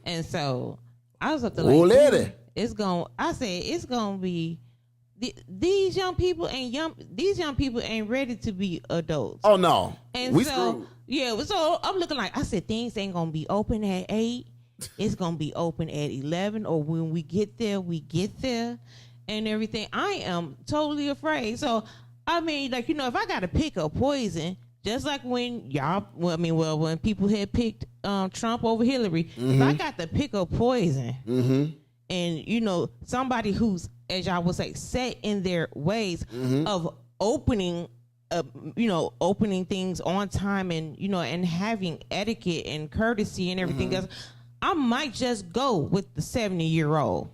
and so I was up to like. Old lady. It's gonna be. These young people ain't ready to be adults. Oh no, and we so screwed. Yeah, so I'm looking like, I said, things ain't gonna be open at 8. It's gonna be open at 11, or when we get there, and everything. I am totally afraid. So if I gotta pick a poison, just like when when people had picked Trump over Hillary, if I got to pick a poison, and somebody who's, as y'all would say, set in their ways of opening things on time, and and having etiquette and courtesy and everything else, I might just go with the 70-year-old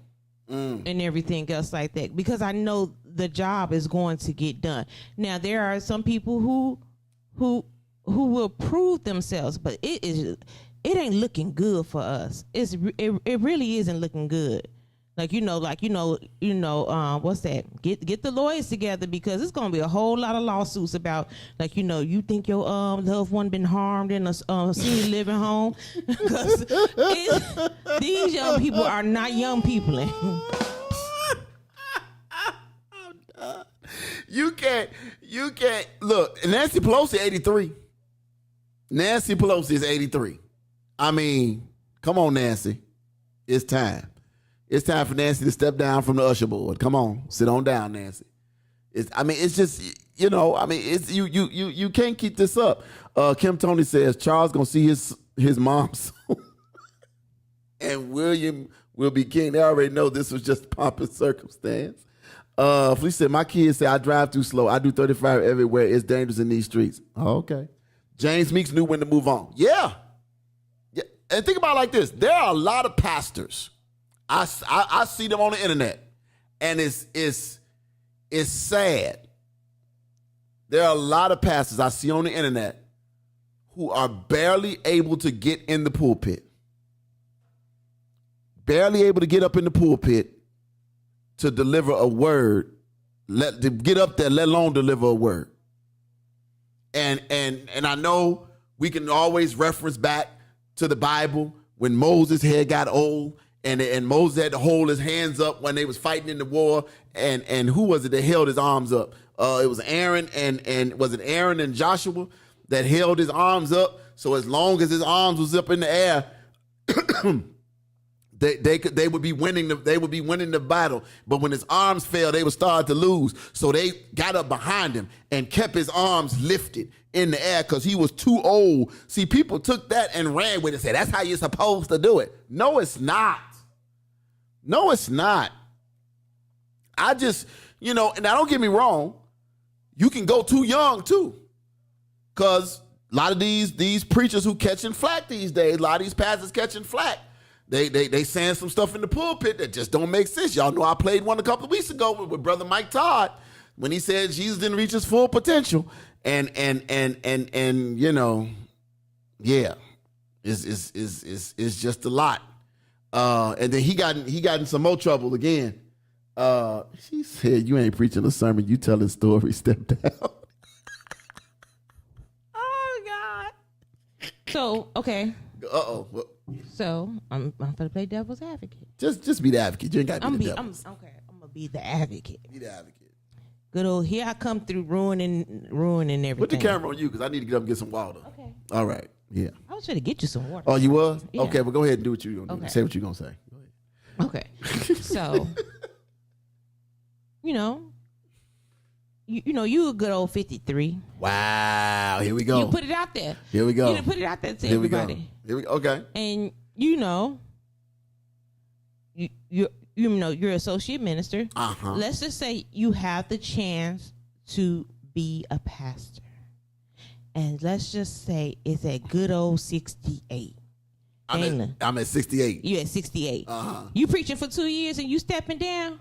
and everything else like that, because I know the job is going to get done. Now, there are some people who will prove themselves, but it ain't looking good for us. It really isn't looking good. What's that? Get the lawyers together, because it's gonna be a whole lot of lawsuits about, you think your loved one been harmed in a senior living home, because these young people are not young people. You can't look. Nancy Pelosi 83. Nancy Pelosi is 83. Come on, Nancy. It's time. It's time for Nancy to step down from the usher board. Come on, sit on down, Nancy. It's just, it's you can't keep this up. Kim Tony says Charles gonna see his mom soon. And William will be king. They already know this was just pomp and circumstance. Felicia said, my kids say I drive too slow. I do 35 everywhere. It's dangerous in these streets. Oh, okay. James Meeks knew when to move on. Yeah. And think about it like this. There are a lot of pastors. I see them on the internet, and it's sad. There are a lot of pastors I see on the internet who are barely able to get in the pulpit. Barely able to get up in the pulpit to deliver a word, to get up there, let alone deliver a word. And I know we can always reference back to the Bible when Moses' head got old, and Moses had to hold his hands up when they was fighting in the war, and who was it that held his arms up? It was Aaron, and was it Aaron and Joshua that held his arms up? So as long as his arms was up in the air, They would be winning the battle, but when his arms fell, they would start to lose. So they got up behind him and kept his arms lifted in the air because he was too old. See, people took that and ran with it and said, that's how you're supposed to do it. No, it's not. No, it's not. I just, and now don't get me wrong, you can go too young too. Because a lot of these preachers who catching flack these days, a lot of these pastors catching flack. They saying some stuff in the pulpit that just don't make sense. Y'all know I played one a couple of weeks ago with Brother Mike Todd when he said Jesus didn't reach his full potential. And yeah, it's just a lot. And then he got in some more trouble again. She said, "You ain't preaching a sermon, you telling stories. Step down." Oh God. So okay. Uh-oh. So I'm gonna play devil's advocate. Just be the advocate. You ain't got to be the devil. I'm gonna be the advocate. Be the advocate. Good old here I come through ruining everything. Put the camera on you because I need to get up and get some water. Okay. All right. Yeah. I was trying to get you some water. Oh, you was? Yeah. Okay, well go ahead and do what you're gonna do. Okay. Say what you're gonna say. Go ahead. Okay. So you a good old 53. Wow. Here we go. You put it out there. Here we go. You put it out there to Here everybody. we go. Here we go. Okay. And you're associate minister. Uh-huh. Let's just say you have the chance to be a pastor. And let's just say it's at good old 68. I'm at 68. You at 68. Uh-huh. You preaching for 2 years and you stepping down?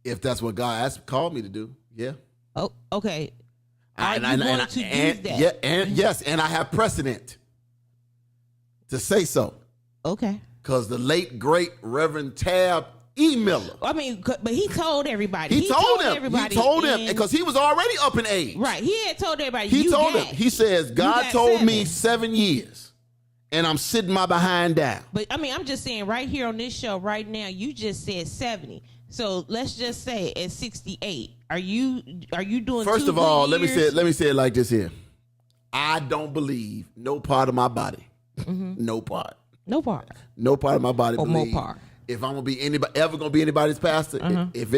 If that's what God called me to do, yeah. Oh, okay. Are And you going to do that? Yeah, and yes, and I have precedent to say so. Okay. Because the late, great Reverend Tab E. Miller. I mean, but he told everybody. He told him. Everybody He told him because he was already up in age. Right. He had told everybody. He told him. He says, God told me 7 7 years, and I'm sitting my behind down. But I mean, I'm just saying right here on this show right now, you just said 70. So let's just say at 68, are you doing? First 2 of all, good years? let me say it like this here. I don't believe no part of my body, no part of my body Or believe more part. if I'm gonna be anybody's pastor, if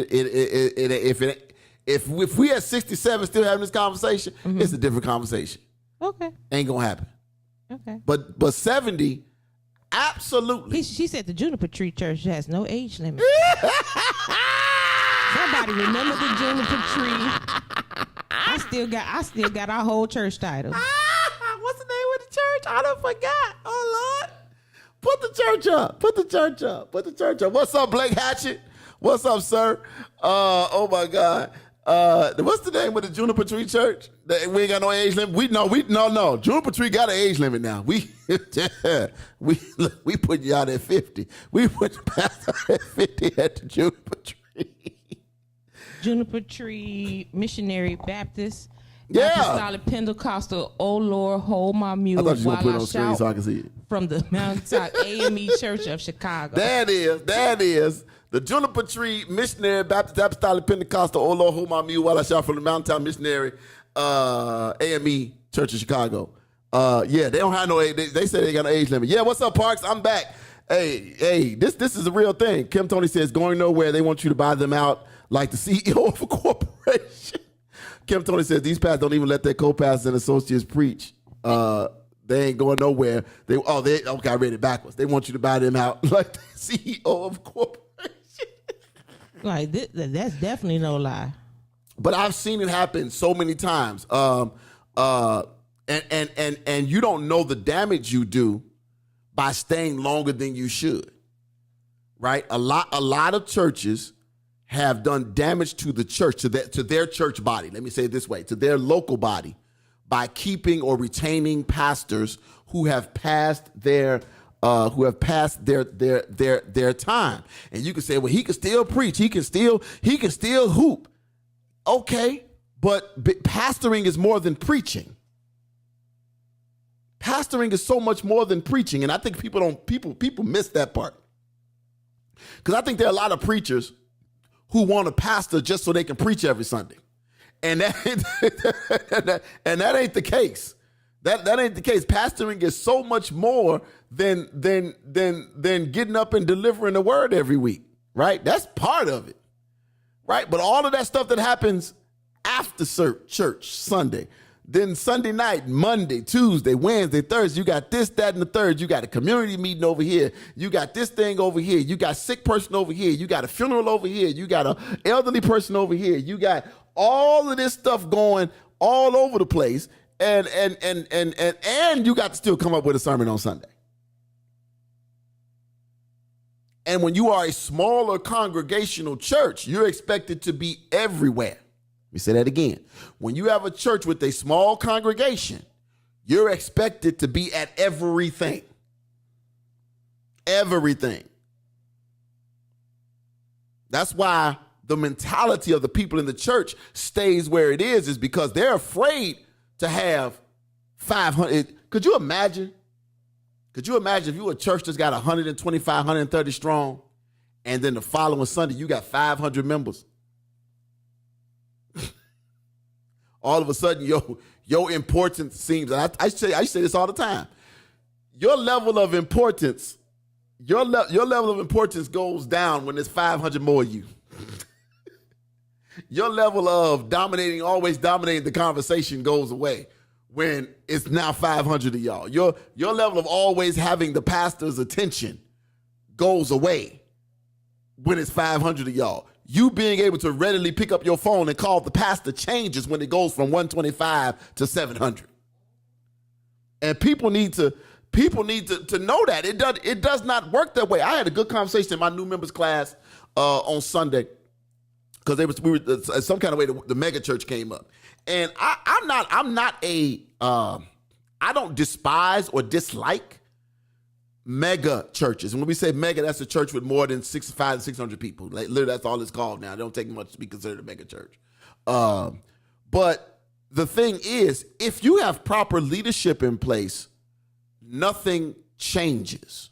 we at 67 still having this conversation, it's a different conversation. Okay. Ain't gonna happen. Okay. But 70, absolutely. She said the Juniper Tree Church has no age limit. Somebody remember the Juniper Tree? I still got our whole church title. What's the name of the church? I done forgot. Oh Lord. Put the church up. Put the church up. Put the church up. What's up, Blake Hatchett? What's up, sir? Oh my God. What's the name of the Juniper Tree Church? We ain't got no age limit. No. Juniper Tree got an age limit now. We put you out at 50. We put you past out at 50 at the Juniper Tree. Juniper Tree Missionary Baptist. Yeah. Apostolic Pentecostal. Oh Lord, hold my mule. I thought you were while going to put it I on screen shout so I can see it. from the mountaintop AME Church of Chicago. That is. The Juniper Tree Missionary Baptist Apostolic Pentecostal, oh Lord, hold my mule while I shout from the mountaintop missionary AME Church of Chicago. Yeah, they don't have no age. They say they got an age limit. Yeah, what's up, Parks? I'm back. Hey, this is a real thing. Kim Tony says, going nowhere, they want you to buy them out like the CEO of a corporation. Kim Tony says, these pastors don't even let their co-pastors and associates preach. They ain't going nowhere. Okay, I read it backwards. They want you to buy them out like the CEO of a corporation. Like that's definitely no lie. But I've seen it happen so many times. And you don't know the damage you do by staying longer than you should. Right? A lot of churches have done damage to the church, to their church body. Let me say it this way, to their local body, by keeping or retaining pastors who have passed their time. And you can say, well, he can still preach, he can still hoop. Okay, but pastoring is more than preaching. Pastoring is so much more than preaching, and I think people miss that part. Because I think there are a lot of preachers who want to pastor just so they can preach every Sunday. And that ain't the case. That ain't the case. Pastoring is so much more than getting up and delivering the word every week, right? That's part of it, right? But all of that stuff that happens after church Sunday, then Sunday night, Monday, Tuesday, Wednesday, Thursday, you got this, that, and the third. You got a community meeting over here. You got this thing over here. You got a sick person over here. You got a funeral over here. You got an elderly person over here. You got all of this stuff going all over the place. And you got to still come up with a sermon on Sunday. And when you are a smaller congregational church, you're expected to be everywhere. Let me say that again. When you have a church with a small congregation, you're expected to be at everything. Everything. That's why the mentality of the people in the church stays where it is because they're afraid to have 500. Could you imagine? Could you imagine if you were a church that's got 125, 130 strong, and then the following Sunday you got 500 members? All of a sudden, your importance seems, and I say this all the time. Your level of importance, your level of importance goes down when there's 500 more of you. Your level of always dominating the conversation goes away when it's now 500 of y'all. Your level of always having the pastor's attention goes away when it's 500 of y'all. You being able to readily pick up your phone and call the pastor changes when it goes from 125 to 700. And people need to know that it does not work that way. I had a good conversation in my new members class on Sunday because we were some kind of way the mega church came up, and I don't despise or dislike mega churches. And when we say mega, that's a church with more than 500 to 600 people. Like, literally, that's all it's called now. It don't take much to be considered a mega church. But the thing is, if you have proper leadership in place, nothing changes.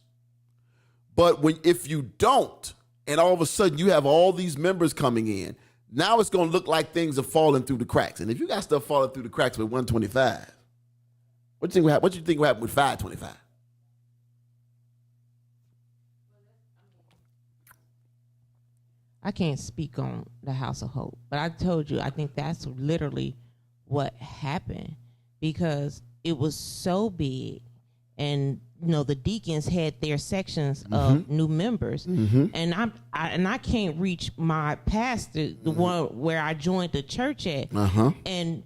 But if you don't, and all of a sudden you have all these members coming in, now it's going to look like things are falling through the cracks. And if you got stuff falling through the cracks with 125, what do you think will happen with 525? I can't speak on the House of Hope, but I told you I think that's literally what happened because it was so big, and the deacons had their sections of new members, and I can't reach my pastor, the one where I joined the church at, and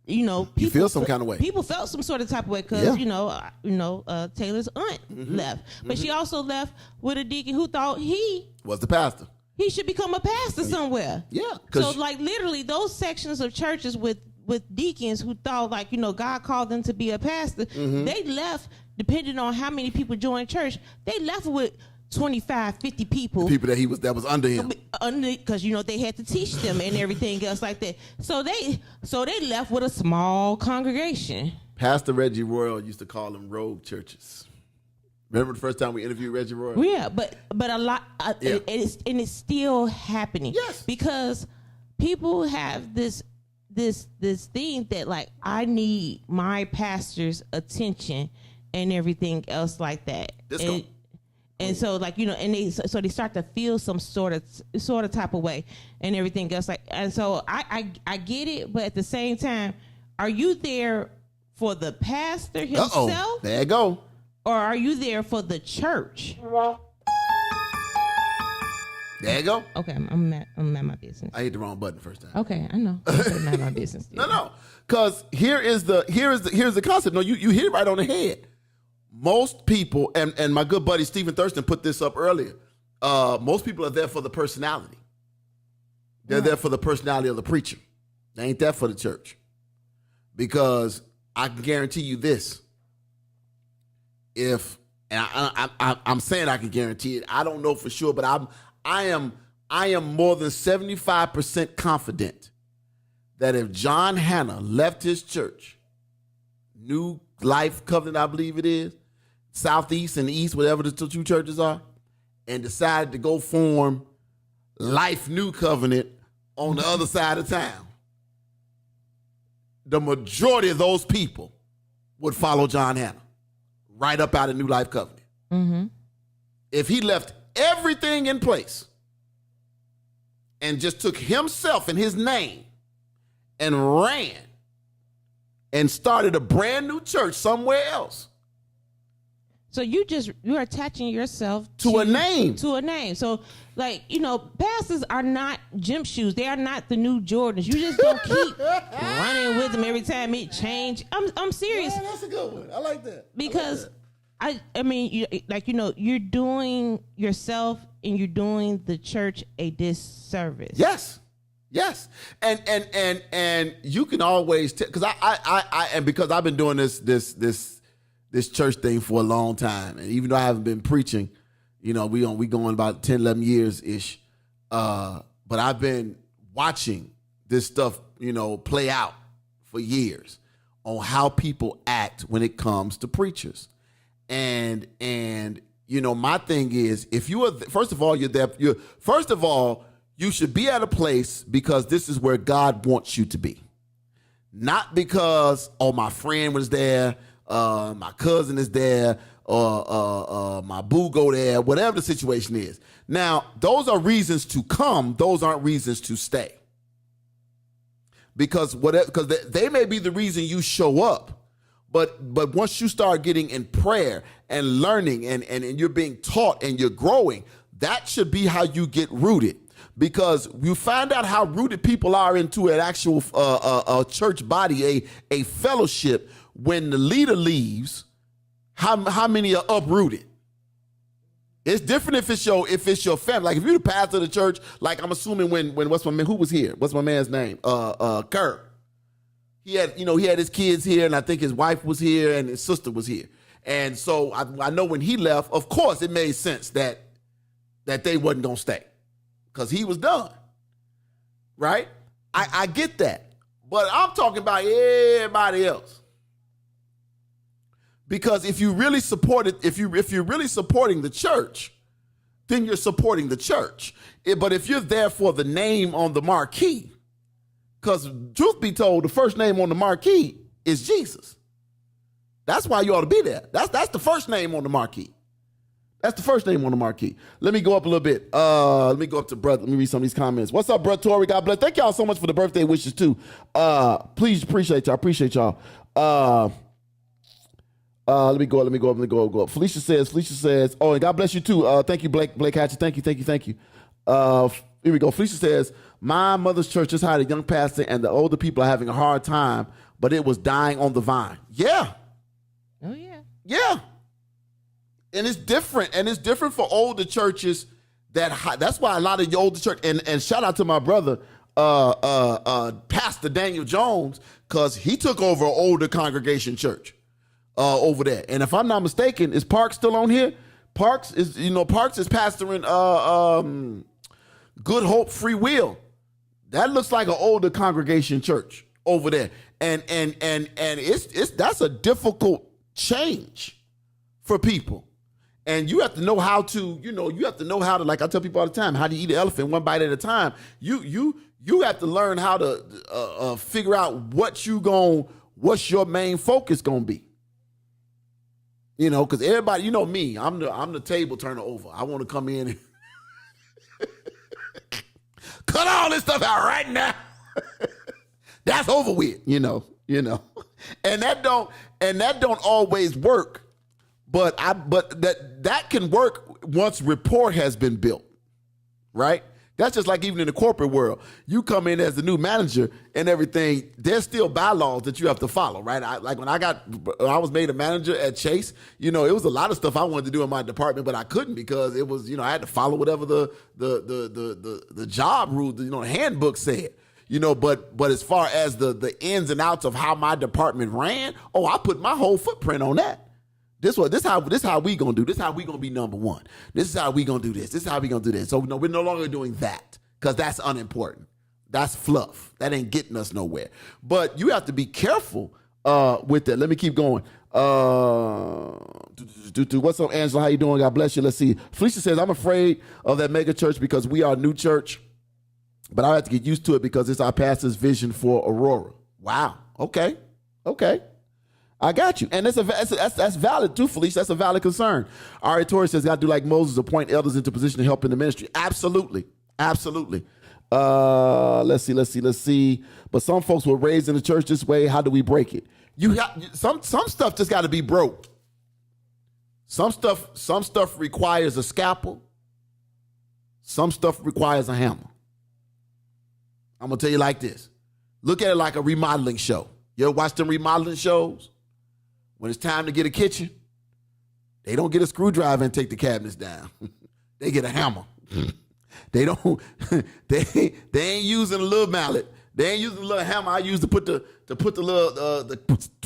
people you feel some kind of way. People felt some sort of type of way because Taylor's aunt left, but she also left with a deacon who thought he was the pastor. He should become a pastor somewhere. Yeah. So like literally those sections of churches with deacons who thought God called them to be a pastor, they left, depending on how many people joined church, they left with 25, 50 people. People that was under him. Because they had to teach them and everything else like that. So they left with a small congregation. Pastor Reggie Royal used to call them rogue churches. Remember the first time we interviewed Reggie Royal? Yeah, but a lot, it's still happening. Yes, because people have this thing that like I need my pastor's attention and everything else like that. And so like and they start to feel some sort of type of way and everything else like. And so I get it, but at the same time, are you there for the pastor himself? Uh-oh. There you go. Or are you there for the church? There you go. Okay, I'm at my business. I hit the wrong button first time. Okay, I know. I'm at my business. No, because here's the concept. No, you hit it right on the head. Most people, and my good buddy Stephen Thurston put this up earlier. Most people are there for the personality. They're there for the personality of the preacher. They ain't there for the church. Because I can guarantee you this. I'm saying I can guarantee it. I don't know for sure, but I am more than 75% confident that if John Hanna left his church, New Life Covenant, I believe it is, Southeast and East, whatever the two churches are, and decided to go form Life New Covenant on the other side of town, the majority of those people would follow John Hanna right up out of New Life Covenant. Mm-hmm. If he left everything in place and just took himself and his name and ran and started a brand new church somewhere else. So you're attaching yourself to a name. To a name. So, like, pastors are not gym shoes. They are not the new Jordans. You just don't keep running with them every time it change. I'm serious. Yeah, that's a good one. I like that. Because I mean, you're doing yourself and you're doing the church a disservice. Yes. And you can always tell, because because I've been doing this church thing for a long time, and even though I haven't been preaching, we going about 10, 11 years ish. But I've been watching this stuff, play out for years on how people act when it comes to preachers. And my thing is, if you are, first of all, you should be at a place because this is where God wants you to be. Not because, my friend was there, my cousin is there, or my boo go there, whatever the situation is. Now, those are reasons to come. Those aren't reasons to stay. Because they may be the reason you show up. But once you start getting in prayer and learning and you're being taught and you're growing, that should be how you get rooted. Because you find out how rooted people are into an actual church body, a fellowship. When the leader leaves, how many are uprooted? It's different if it's your family. Like if you're the pastor of the church, like I'm assuming when what's my man, who was here? What's my man's name? Kerr. He had his kids here, and I think his wife was here and his sister was here. And so I know when he left, of course it made sense that they wasn't gonna stay. Because he was done. Right? I get that. But I'm talking about everybody else. Because if you really support it, if you're really supporting the church, then you're supporting the church. But if you're there for the name on the marquee, because truth be told, the first name on the marquee is Jesus. That's why you ought to be there. That's the first name on the marquee. That's the first name on the marquee. Let me go up a little bit. Let me go up to brother. Let me read some of these comments. What's up, brother Tori? God bless. Thank y'all so much for the birthday wishes too. Please appreciate y'all. Appreciate y'all. Let me go up. Felicia says, oh, and God bless you too. Thank you, Blake Hatcher. Thank you. Here we go. Felicia says, my mother's church just hired a young pastor and the older people are having a hard time, but it was dying on the vine. Yeah. Oh, yeah. Yeah. And it's different. And it's different for older churches. That's why a lot of the older church, and shout out to my brother, Pastor Daniel Jones, because he took over an older congregation church over there. And if I'm not mistaken, is Parks still on here? Parks is pastoring Good Hope Free Will. That looks like an older congregation church over there. And it's that's a difficult change for people. And you have to know how to, like I tell people all the time, how to eat an elephant one bite at a time. You have to learn how to figure out what's your main focus gonna be. Because everybody, me, I'm the table turner over. I want to come in and cut all this stuff out right now. That's over with, and that don't always work. But that can work once rapport has been built, right? That's just like even in the corporate world. You come in as the new manager and everything, there's still bylaws that you have to follow, right? When I was made a manager at Chase, it was a lot of stuff I wanted to do in my department, but I couldn't because it was, I had to follow whatever the job rules, the handbook said. But as far as the ins and outs of how my department ran, I put my whole footprint on that. This how we gonna do. This how we gonna be number one. This is how we gonna do this. This is how we gonna do this. So no, we're no longer doing that because that's unimportant. That's fluff. That ain't getting us nowhere. But you have to be careful with that. Let me keep going. What's up, Angela? How you doing? God bless you. Let's see. Felicia says, I'm afraid of that mega church because we are a new church, but I have to get used to it because it's our pastor's vision for Aurora. Wow. Okay. I got you. And that's valid too, Felicia. That's a valid concern. Ari Torres says, got to do like Moses, appoint elders into position to help in the ministry. Absolutely. Absolutely. Let's see. But some folks were raised in the church this way. How do we break it? You got some stuff just got to be broke. Some stuff requires a scalpel. Some stuff requires a hammer. I'm going to tell you like this. Look at it like a remodeling show. You ever watch them remodeling shows? When it's time to get a kitchen, they don't get a screwdriver and take the cabinets down. They get a hammer. They don't. They ain't using a little mallet. They ain't using a little hammer I use to put the little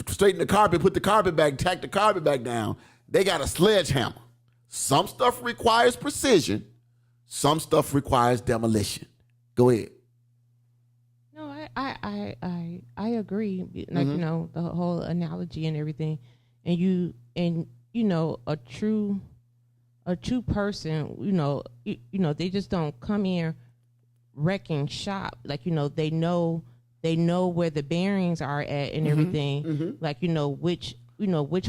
straighten the carpet, put the carpet back, tack the carpet back down. They got a sledgehammer. Some stuff requires precision. Some stuff requires demolition. Go ahead. No, I agree. Like you know, the whole analogy and everything, and you know, a true person, you know, they just don't come here wrecking shop. Like, you know, they know where the bearings are at and everything. Like, you know, which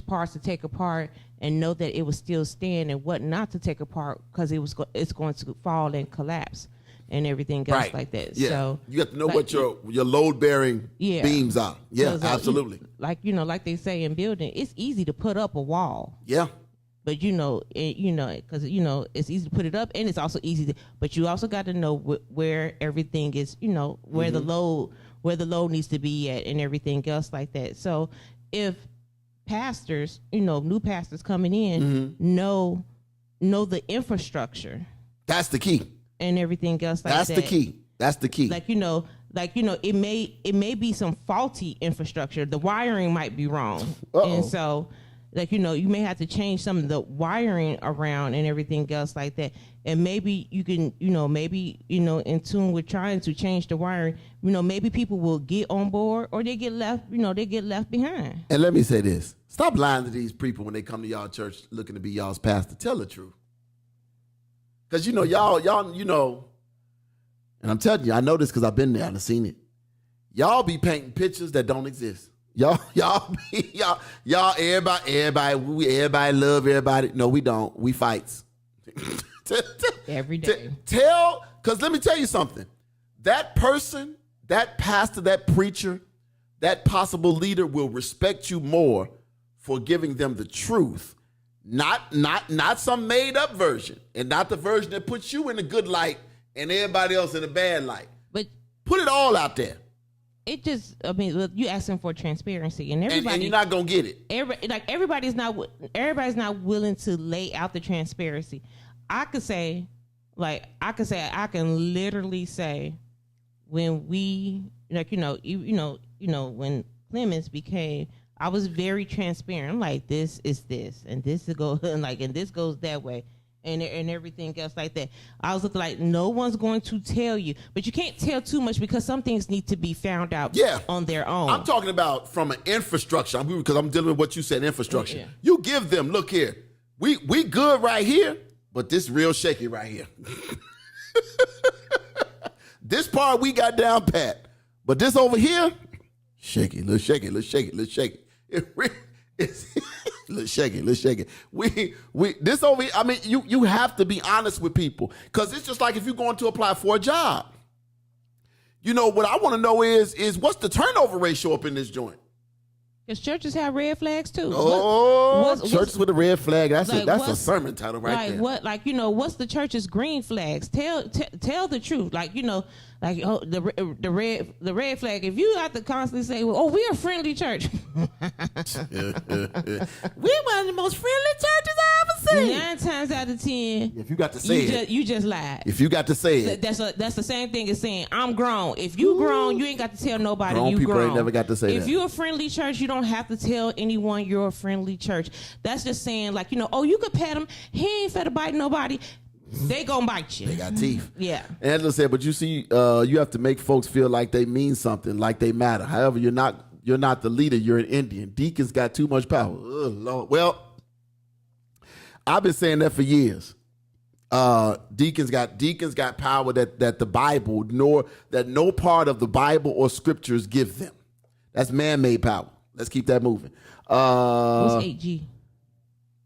parts to take apart and know that it will still stand and what not to take apart because it's going to fall and collapse and everything else like that. Yeah. So you have to know like, what your load bearing beams are. Yeah, so, absolutely. Like, you know, like they say in building, it's easy to put up a wall. Yeah. But because it's easy to put it up, and it's also easy to. But you also got to know where everything is. You know where the load needs to be at, and everything else like that. So if pastors, new pastors coming in, know the infrastructure. That's the key. And everything else like that. That's the key. That's the key. It may be some faulty infrastructure. The wiring might be wrong, and so. You may have to change some of the wiring around and everything else like that. And maybe you can, in tune with trying to change the wiring, maybe people will get on board or they get left behind. And let me say this. Stop lying to these people when they come to y'all church looking to be y'all's pastor. Tell the truth. Because, y'all, and I'm telling you, I know this because I've been there and I've seen it. Y'all be painting pictures that don't exist. Y'all, everybody love everybody. No, we don't. We fights. Every day. Because let me tell you something. That person, that pastor, that preacher, that possible leader will respect you more for giving them the truth. Not some made up version, and not the version that puts you in a good light and everybody else in a bad light. But put it all out there. It just, you asking for transparency, and everybody, and you're not gonna get it. Everybody's not willing to lay out the transparency. I can literally say, when we, when Clemens became, I was very transparent. I'm like, this is this, and this goes and this goes that way. And everything else like that. I was looking like, no one's going to tell you. But you can't tell too much because some things need to be found out on their own. I'm talking about from an infrastructure, because I'm dealing with what you said, infrastructure. Yeah. You give them, look here, we good right here, but this real shaky right here. This part we got down pat, but this over here, shaky, let's shake it. Let's shake it. We this over here, you have to be honest with people, because it's just like if you're going to apply for a job. What I want to know is what's the turnover ratio up in this joint? Because churches have red flags too. Churches with a red flag. That's a sermon title right there. What's the church's green flags? Tell the truth. The red flag. If you have to constantly say, we're a friendly church. We're one of the most friendly churches I ever seen. 9 times out of 10, if you got to say it, you just lied. If you got to say it, that's the same thing as saying I'm grown. If you grown, you ain't got to tell nobody you people grown. Ain't never got to say if that. you're a friendly church, you don't have to tell anyone you're a friendly church. That's just saying, you could pet him. He ain't finna bite nobody. They gonna bite you. They got teeth. Yeah. Angela said, but you see, you have to make folks feel like they mean something, like they matter. However, you're not the leader. You're an Indian. Deacons got too much power. Oh, Lord. Well, I've been saying that for years. Deacons got power that the Bible, that no part of the Bible or scriptures give them. That's man-made power. Let's keep that moving. What's 8G?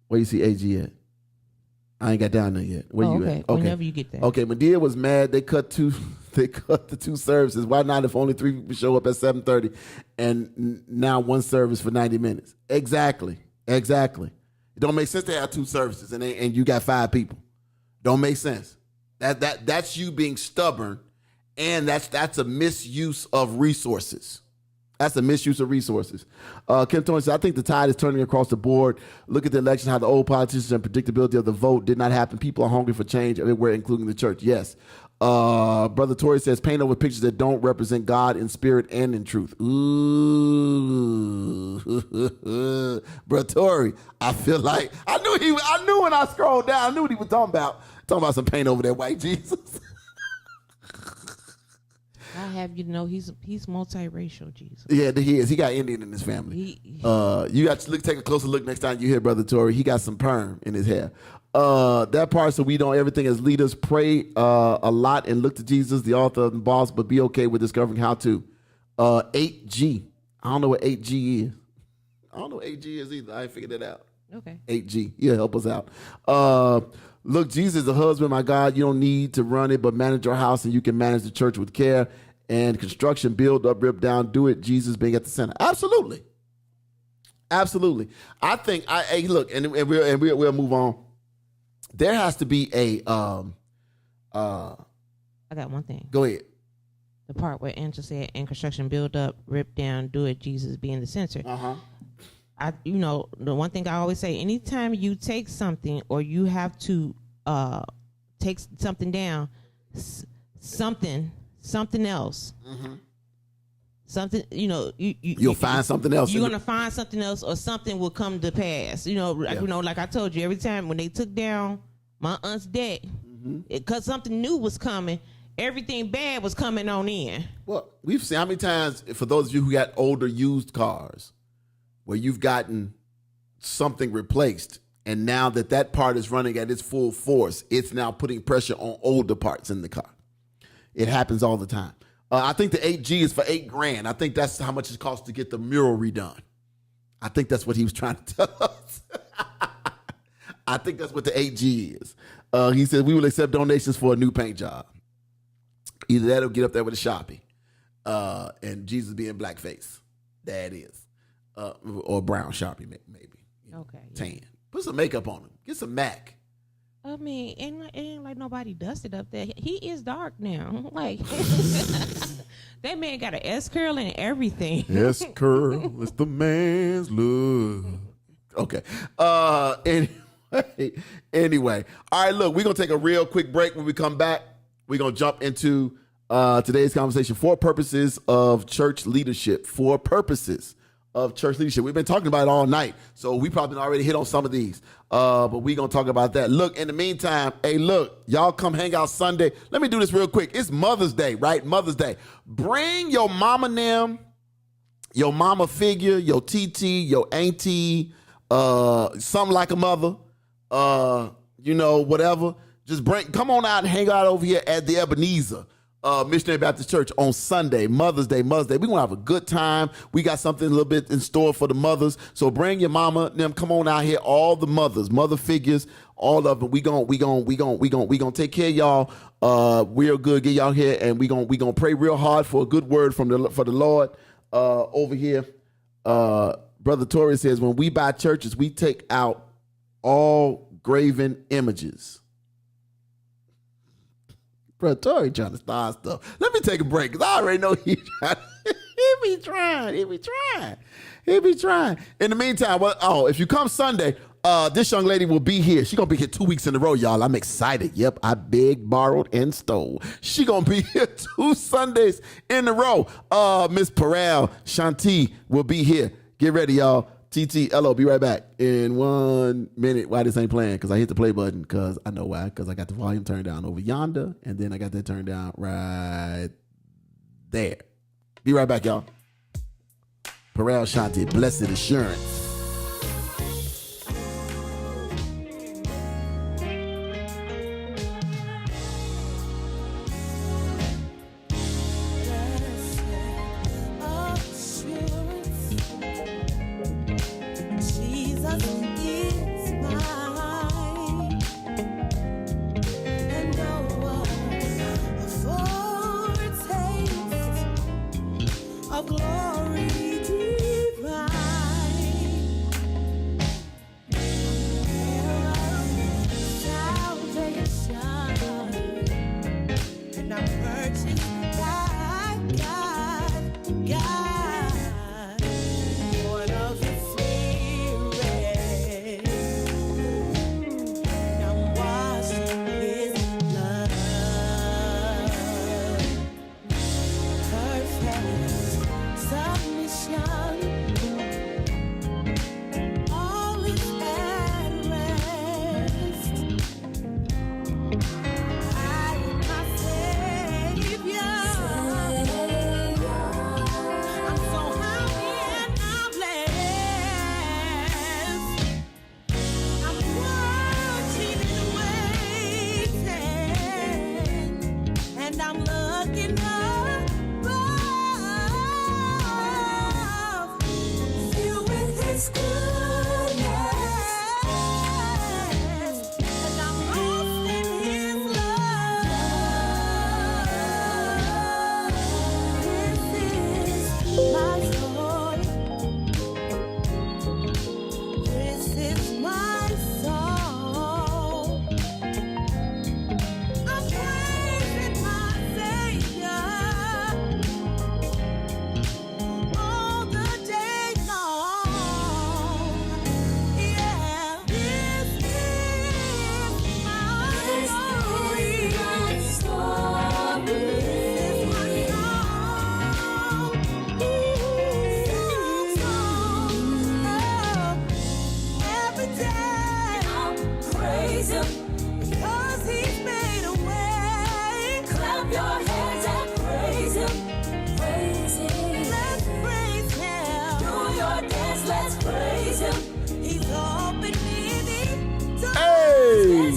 Where you see AG at? I ain't got down there yet. Where you okay. at? Okay. Whenever you get there. Okay, Medea was mad. They cut the 2 services. Why not if only 3 people show up at 7:30 and now 1 service for 90 minutes? Exactly. It don't make sense to have 2 services and you got 5 people. Don't make sense. That's you being stubborn, and that's a misuse of resources. That's a misuse of resources. Kim Tony says, I think the tide is turning across the board. Look at the election, how the old politicians and predictability of the vote did not happen. People are hungry for change everywhere, including the church. Yes. Brother Torrey says, paint over pictures that don't represent God in spirit and in truth. Ooh. Brother Torrey, I feel like, I knew when I scrolled down, I knew what he was talking about. Talking about some paint over that white Jesus. I have you to know he's multiracial, Jesus. Yeah, he is. He got Indian in his family. You got to take a closer look next time you hear Brother Torrey. He got some perm in his hair. That part, so we don't everything as leaders pray a lot and look to Jesus, the author and boss, but be okay with discovering how to. 8G. I don't know what 8G is. I don't know what 8G is either. I ain't figured that out. Okay. 8G. Yeah, help us out. Look, Jesus is a husband, my God. You don't need to run it, but manage your house, and you can manage the church with care and construction. Build up, rip down, do it. Jesus being at the center. Absolutely. I think. Hey, look, and we'll move on. There has to be a. I got one thing. Go ahead. The part where Angela said, "In construction, build up, rip down, do it." Jesus being the center. The one thing I always say: anytime you take something or you have to take something down, something else. Something, you'll find something else. You're gonna find something else, or something will come to pass. Like I told you, every time when they took down my aunt's deck, because something new was coming, everything bad was coming on in. Well, we've seen how many times, for those of you who got older used cars, where you've gotten something replaced, and now that part is running at its full force, it's now putting pressure on older parts in the car. It happens all the time. I think the 8G is for $8,000. I think that's how much it costs to get the mural redone. I think that's what he was trying to tell us. I think that's what the 8G is. He said we will accept donations for a new paint job. Either that or get up there with a Sharpie. And Jesus be in blackface. That is. Or brown Sharpie, maybe. Okay. Tan. Put some makeup on him. Get some MAC. I mean, it ain't like nobody dusted up there. He is dark now. Like, that man got an S curl and everything. S curl is the man's look. Okay. Anyway. All right, look, we're going to take a real quick break. When we come back, we're going to jump into today's conversation. 4 purposes of church leadership. 4 purposes of church leadership. We've been talking about it all night, so we probably already hit on some of these, but we're going to talk about that. Look, in the meantime, hey, look, y'all come hang out Sunday. Let me do this real quick. It's Mother's Day, right? Mother's Day. Bring your mama them, your mama figure, your TT, your auntie, something like a mother, whatever. Just come on out and hang out over here at the Ebenezer Missionary Baptist Church on Sunday, Mother's Day. We're going to have a good time. We got something a little bit in store for the mothers. So bring your mama, them, come on out here, all the mothers, mother figures, all of them. We going to take care of y'all real good, get y'all here, and we going to pray real hard for a good word for the Lord over here. Brother Torrey says, when we buy churches, we take out all graven images. Bro, Torrey trying to start stuff. Let me take a break, because I already know he be trying. In the meantime, if you come Sunday, this young lady will be here. She's going to be here 2 weeks in a row, y'all. I'm excited. Yep, I begged, borrowed, and stole. She going to be here 2 Sundays in a row. Miss Parel Shanti will be here. Get ready, y'all. TTLO, be right back in 1 minute. Why this ain't playing? Because I hit the play button. Because I know why. Because I got the volume turned down over yonder, and then I got that turned down right there. Be right back, y'all. Parel Shanti, Blessed Assurance.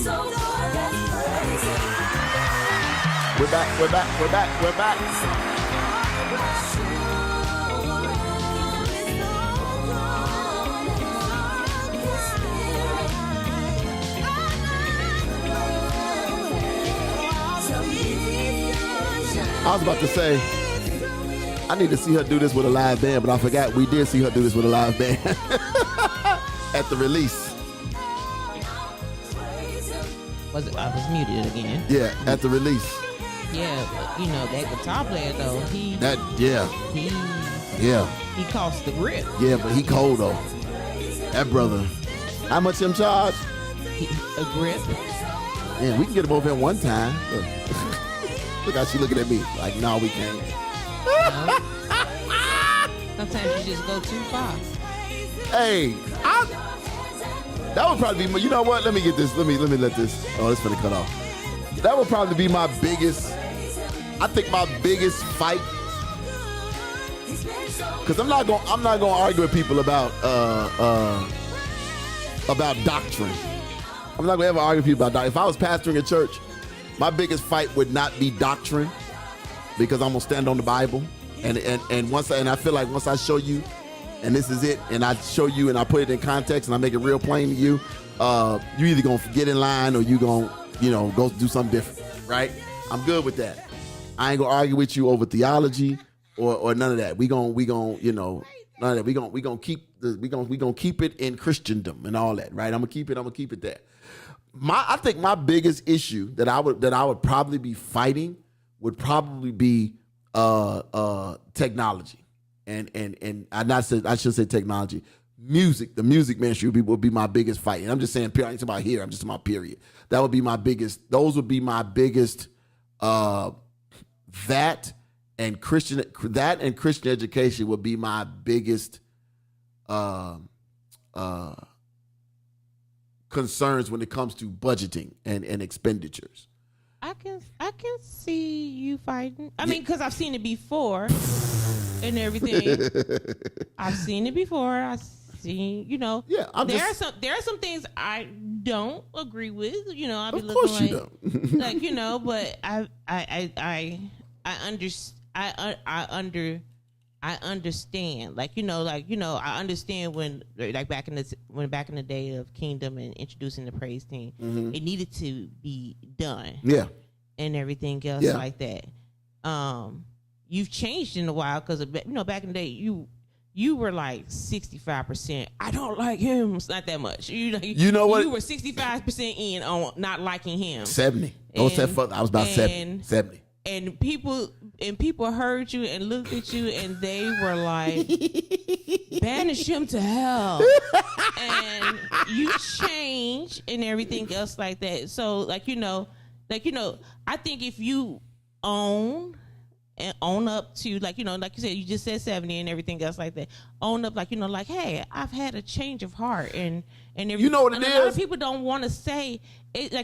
We're back. I was about to say, I need to see her do this with a live band, but I forgot we did see her do this with a live band at the release. I was muted again. Yeah, at the release. Yeah, but that guitar player though, he cost the grip. Yeah, but he cold though. That brother. How much him charge? A grip. Yeah, we can get him over here one time. Look how she looking at me like, no, we can't. No. Sometimes you just go too far. Hey, that would probably be, you know what? Let me get this. Let me let this. Oh, it's gonna cut off. That would probably be my biggest, I think my biggest fight. Cause I'm not gonna argue with people about doctrine. I'm not gonna ever argue with people about doctrine. If I was pastoring a church, my biggest fight would not be doctrine, because I'm gonna stand on the Bible, and I feel like once I show you, and this is it, and I show you and I put it in context and I make it real plain to you, you either gonna get in line or you gonna go do something different, right? I'm good with that. I ain't gonna argue with you over theology or none of that. We gonna none of that. We gonna keep it in Christendom and all that, right? I'm gonna keep it there. I think my biggest issue that I would probably be fighting would probably be technology, and I should say technology. Music, the music ministry would be my biggest fight, and I'm just saying. I ain't talking about here. I'm just talking about period. That would be my biggest. Those would be my biggest. That and Christian education would be my biggest. Concerns when it comes to budgeting and expenditures. I can see you fighting. I mean, because I've seen it before and everything. I've seen it before. I've seen, Yeah, there are some things I don't agree with. I'll be of course looking you don't. like, but I understand, I understand when back in the day of Kingdom and introducing the praise team, it needed to be done, and everything else like that. You've changed in a while because back in the day you were like 65%. I don't like him. It's not that much. You know what? You were 65% in on not liking him. 70. Don't say further. I was about 70. And people heard you and looked at you and they were like, banish him to hell. And you change and everything else like that. So I think if you own up to like you said, you just said 70 and everything else like that. Own up hey, I've had a change of heart and everything. You know what it is? is? A lot of people don't want to say it,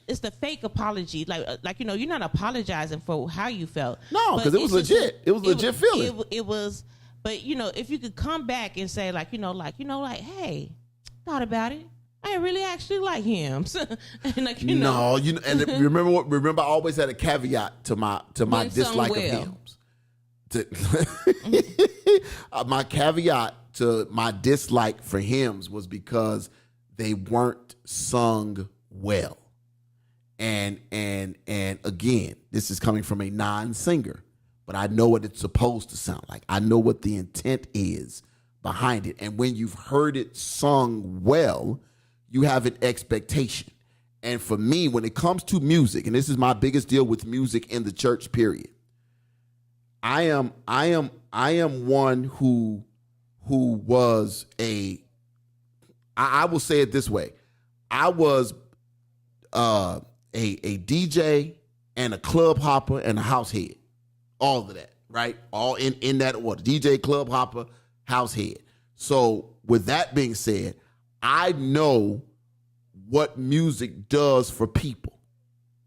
it's the fake apology. You're not apologizing for how you felt. No, because it was legit. It was legit feeling. It was, but if you could come back and say hey, thought about it. I really actually like him. And No, and remember I always had a caveat to my dislike of hymns. My caveat to my dislike for hymns was because they weren't sung well. And again, this is coming from a non-singer, but I know what it's supposed to sound like. I know what the intent is behind it. And when you've heard it sung well, you have an expectation. And for me, when it comes to music, and this is my biggest deal with music in the church, period, I am one who was I will say it this way. I was a DJ and a club hopper and a house head. All of that, right? All in that order. DJ, club hopper, house head. So with that being said, I know what music does for people,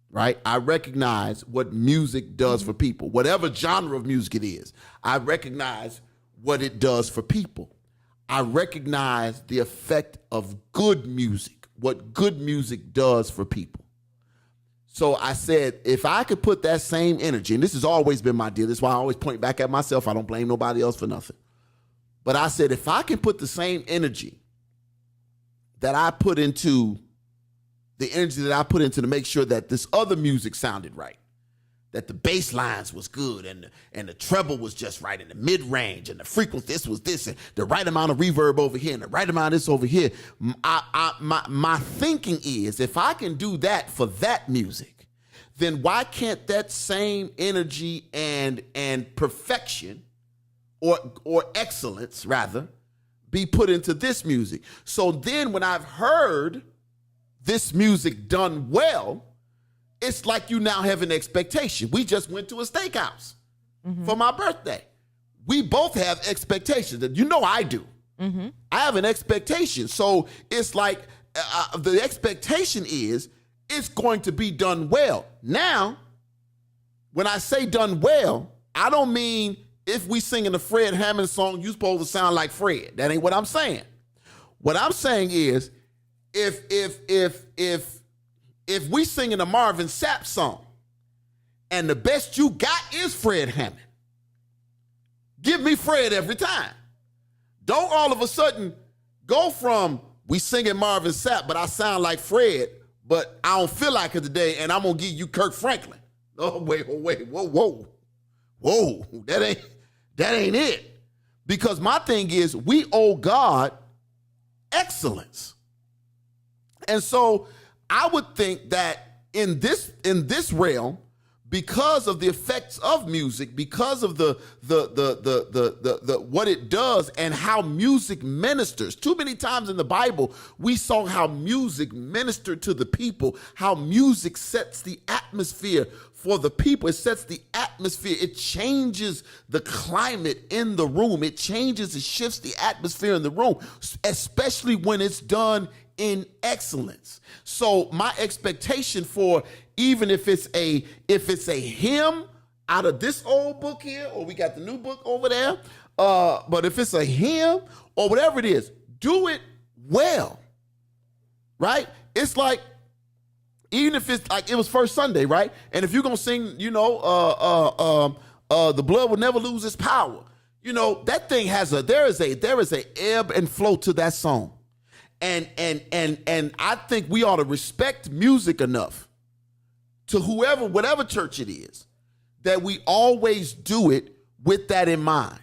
right? I recognize what music does for people. Whatever genre of music it is, I recognize what it does for people. I recognize the effect of good music what good music does for people. So I said, if I could put that same energy, and this has always been my deal, that's why I always point back at myself. I don't blame nobody else for nothing. But I said, if I can put the same energy that I put into to make sure that this other music sounded right, that the bass lines was good and the treble was just right, and the mid-range and the frequency, this was this, and the right amount of reverb over here and the right amount of this over here. My thinking is, if I can do that for that music, then why can't that same energy and perfection or excellence rather be put into this music? So then when I've heard this music done well, it's like you now have an expectation. We just went to a steakhouse for my birthday. We both have expectations. You know I do. I have an expectation. So it's like the expectation is it's going to be done well. Now, when I say done well, I don't mean if we singing a Fred Hammond song, you supposed to sound like Fred. That ain't what I'm saying. What I'm saying is if we singing a Marvin Sapp song and the best you got is Fred Hammond, give me Fred every time. Don't all of a sudden go from we singing Marvin Sapp, but I sound like Fred, but I don't feel like it today, and I'm gonna give you Kirk Franklin. Oh, wait, whoa. That ain't it. Because my thing is, we owe God excellence. And so I would think that in this realm, because of the effects of music, because of the what it does and how music ministers. Too many times in the Bible, we saw how music ministered to the people, how music sets the atmosphere for the people. It sets the atmosphere. It changes the climate in the room. It shifts the atmosphere in the room, especially when it's done in excellence. So my expectation for, even if it's a hymn out of this old book here, or we got the new book over there, but if it's a hymn or whatever it is, do it well, right? It's like, even if it's like it was First Sunday, right? And if you're gonna sing, the blood will never lose its power, that thing there is a ebb and flow to that song. And I think we ought to respect music enough to whatever church it is, that we always do it with that in mind.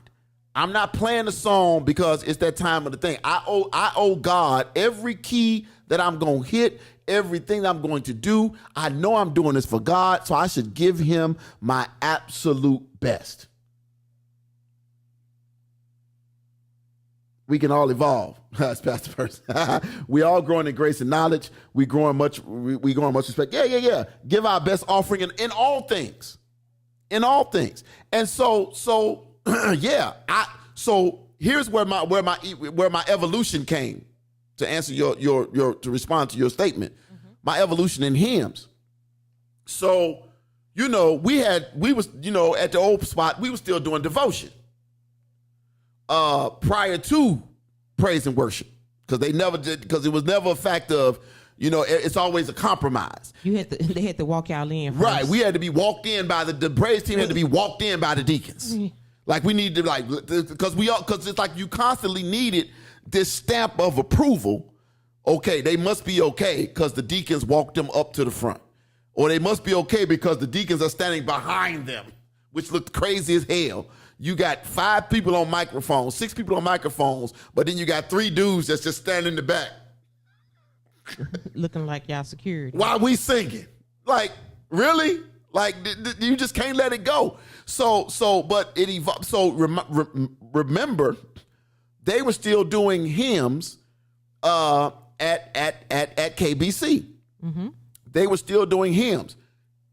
I'm not playing the song because it's that time of the thing. I owe God every key that I'm going to hit, everything that I'm going to do. I know I'm doing this for God, so I should give him my absolute best. We can all evolve. That's Pastor Person. We all growing in grace and knowledge. We growing much respect. Yeah. Give our best offering in all things. In all things. And so yeah. So here's where my evolution came, to answer to respond to your statement. My evolution in hymns. So, we was at the old spot, we were still doing devotion. Prior to praise and worship, because it was never a fact of, it's always a compromise. They had to walk y'all in first. Right, we had to be walked in by the praise team had to be walked in by the deacons. Like we need to because it's like you constantly needed this stamp of approval. Okay, they must be okay because the deacons walked them up to the front, or they must be okay because the deacons are standing behind them, which looked crazy as hell. You got 5 people on microphones, 6 people on microphones, but then you got 3 dudes that's just standing in the back. Looking like y'all security. While we singing. Like, really? Like, you just can't let it go. But it evolved. So remember, they were still doing hymns at KBC. Mm-hmm. They were still doing hymns.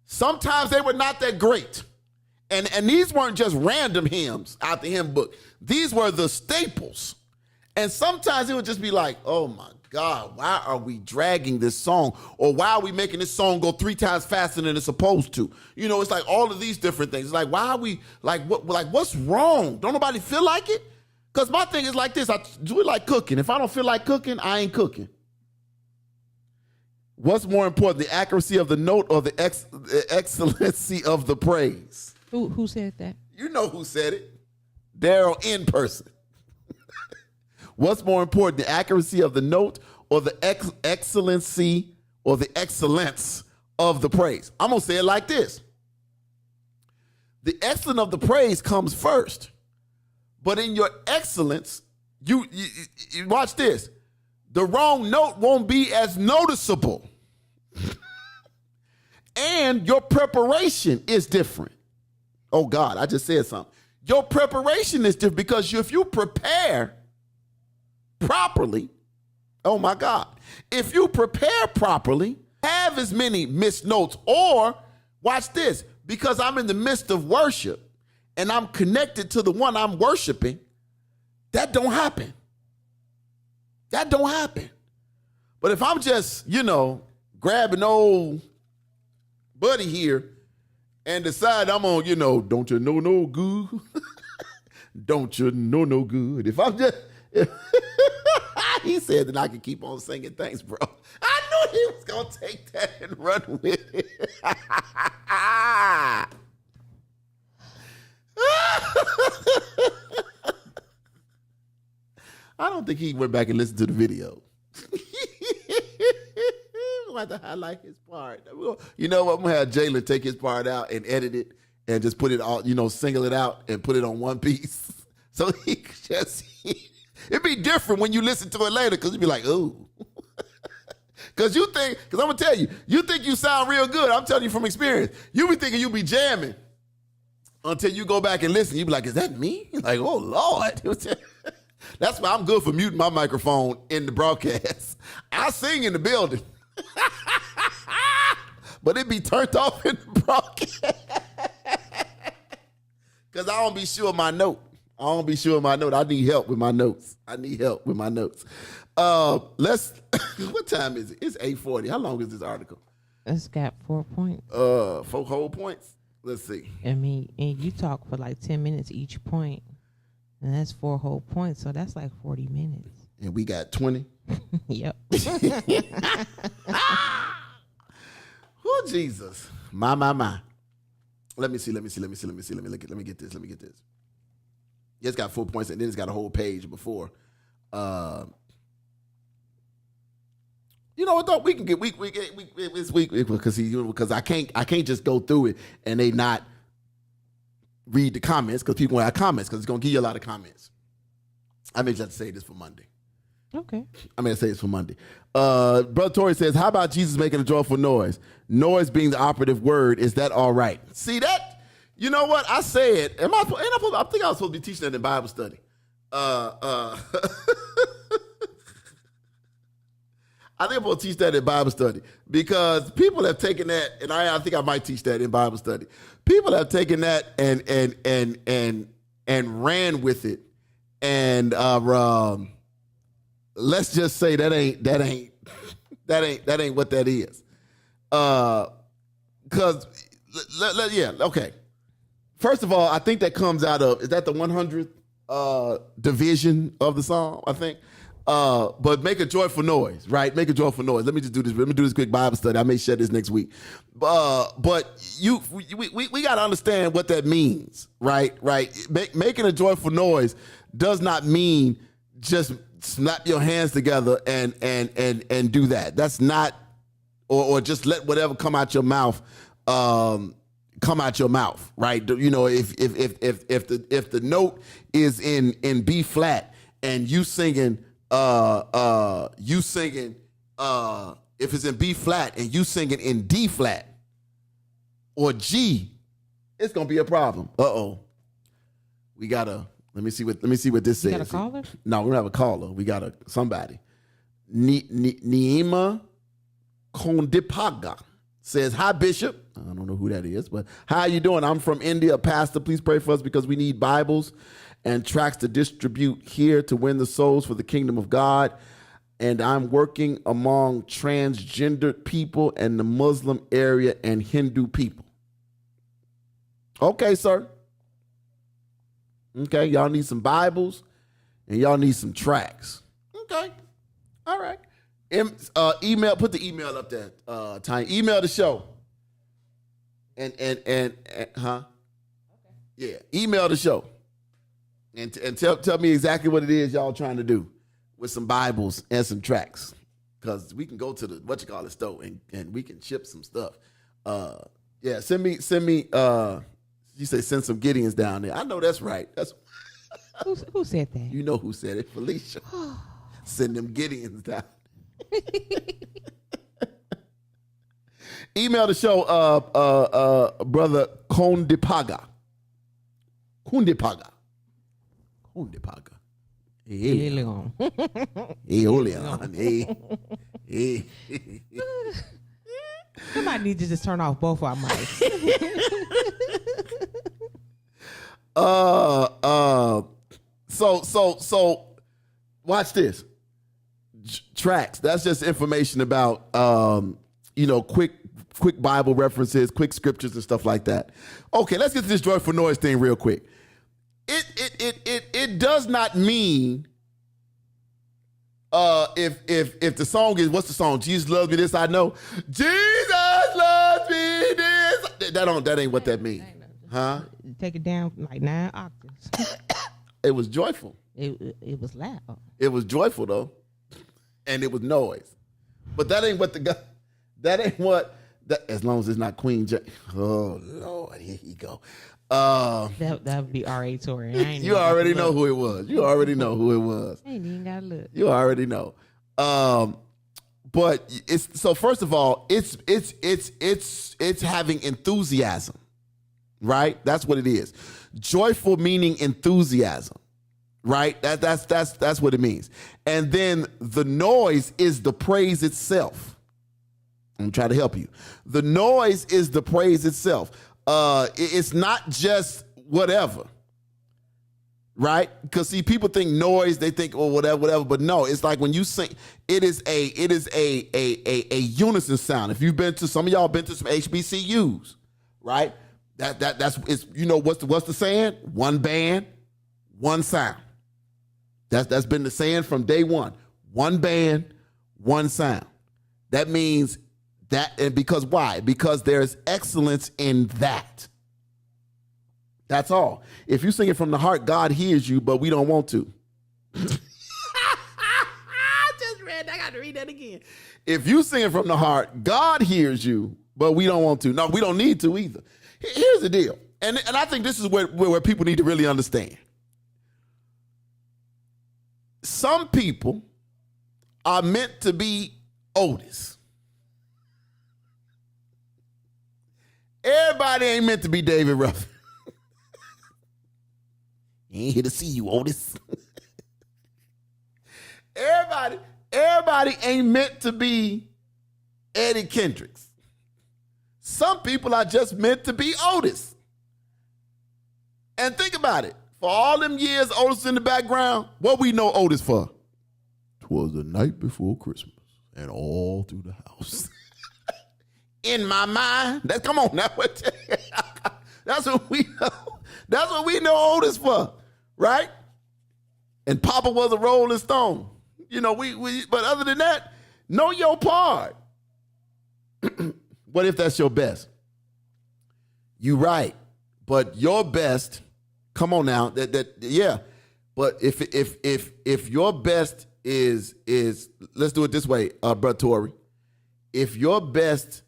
Sometimes they were not that great. And these weren't just random hymns out the hymn book. These were the staples. And sometimes it would just be like, oh my God, why are we dragging this song? Or why are we making this song go 3 times faster than it's supposed to? It's like all of these different things. It's like, why are we, what's wrong? Don't nobody feel like it? Because my thing is like this, I do it like cooking. If I don't feel like cooking, I ain't cooking. What's more important, the accuracy of the note or the excellency of the praise? Who said that? You know who said it. Daryl in person. What's more important, the accuracy of the note or the excellency or the excellence of the praise? I'm going to say it like this. The excellence of the praise comes first. But in your excellence, you watch this. The wrong note won't be as noticeable. And your preparation is different. Oh, God, I just said something. Your preparation is different because if you prepare properly, oh, my God, if you prepare properly, have as many missed notes, or watch this, because I'm in the midst of worship and I'm connected to the one I'm worshiping, that don't happen. That don't happen. But if I'm just, grabbing old buddy here and decide I'm on, don't you know no good? Don't you know no good? If I'm just, he said that I could keep on singing. Thanks, bro. I knew he was going to take that and run with it. I don't think he went back and listened to the video. We'll have to highlight his part. You know what? I'm going to have Jalen take his part out and edit it and just put it all, single it out and put it on one piece. So he could just, it'd be different when you listen to it later because you'd be like, ooh. Because I'm going to tell you, you think you sound real good. I'm telling you from experience. You be thinking you be jamming until you go back and listen. You be like, is that me? Like, oh, Lord. That's why I'm good for muting my microphone in the broadcast. I sing in the building. But it be turned off in the broadcast. Because I don't be sure of my note. I need help with my notes. What time is it? It's 8:40. How long is this article? It's got 4 points. 4 whole points? Let's see. I mean, and you talk for like 10 minutes each point. And that's 4 whole points. So that's like 40 minutes. And we got 20? Yep. Oh, Jesus. My. Let me get this. Yeah, it's got 4 points, and then it's got a whole page before. You know what though? We can get this week because I can't just go through it and they not read the comments because people have comments because it's gonna give you a lot of comments. I may just say this for Monday. Okay. Brother Torrey says, how about Jesus making a joyful noise? Noise being the operative word. Is that all right? See that? You know what? I said, I think I was supposed to be teaching that in Bible study. I think I'm supposed to teach that in Bible study because people have taken that, and I think I might teach that in Bible study. People have taken that and ran with it, and let's just say that ain't what that is. Because yeah, okay. First of all, I think that comes out of, is that the 100th division of the psalm? I think. But make a joyful noise, right? Make a joyful noise. Let me just do this. Let me do this quick Bible study. I may share this next week. But we got to understand what that means, right? Right. Making a joyful noise does not mean just snap your hands together and do that. That's not, or just let whatever come out your mouth, right? You know, if the note is in B flat and you singing, if it's in B flat and you singing in D flat or G, it's gonna be a problem. We gotta let me see what this says. You got a caller? No, we don't have a caller. We got somebody. Niema Kondipaga says, hi, Bishop. I don't know who that is, but how you doing? I'm from India. Pastor, please pray for us because we need Bibles and tracts to distribute here to win the souls for the kingdom of God. And I'm working among transgendered people in the Muslim area and Hindu people. Okay, sir. Okay, y'all need some Bibles and y'all need some tracts. Okay, all right. Email. Put the email up there. Tiny. Email the show. And huh? Yeah. Email the show. And tell me exactly what it is y'all trying to do with some Bibles and some tracks. Because we can go to the store and we can ship some stuff. Yeah, send me you say send some Gideons down there. I know that's right. That's Who said that? You know who said it, Felicia. Send them Gideons down. Email the show, brother Kondipaga. Hey, Leon. Hey, Oleon. Hey. Somebody needs to just turn off both our mics. So watch this. Tracks. That's just information about quick Bible references, quick scriptures and stuff like that. Okay, let's get to this joyful noise thing real quick. It does not mean if the song is, what's the song? Jesus loves me, this I know. Jesus loves me, this. That ain't what that means. Huh? Take it down like 9 octaves. It was joyful. It was loud. It was joyful though. And it was noise. But that ain't what as long as it's not Queen James. Oh Lord, here you go. That would be R.A. Torrey. You already know who it was. You already know who it was. I ain't even got to look. You already know. But it's so. First of all, it's having enthusiasm, right? That's what it is. Joyful meaning enthusiasm, right? That's what it means. And then the noise is the praise itself. I'm trying to help you. The noise is the praise itself. It's not just whatever, right? Because see, people think noise, they think, oh, whatever. But no, it's like when you sing, it is a unison sound. If you've been to, some of y'all been to some HBCUs, right? That's it's, what's the saying? One band, one sound. That's been the saying from day one. One band, one sound. That means that, and because why? Because there's excellence in that. That's all. If you sing it from the heart, God hears you, but we don't want to. I just read that. I got to read that again. If you sing it from the heart, God hears you, but we don't want to. No, we don't need to either. Here's the deal. And I think this is where people need to really understand. Some people are meant to be Otis. Everybody ain't meant to be David Ruffin. Ain't here to see you, Otis. Everybody ain't meant to be Eddie Kendricks. Some people are just meant to be Otis. And think about it. For all them years Otis in the background, what we know Otis for? 'Twas the night before Christmas and all through the house. In my mind. Come on now. That's what we know. That's what we know Otis for, right? And Papa was a Rolling Stone. But other than that, know your part. What if that's your best? You right. But your best, come on now. Yeah. But if your best is let's do it this way, Brother Torrey. If your best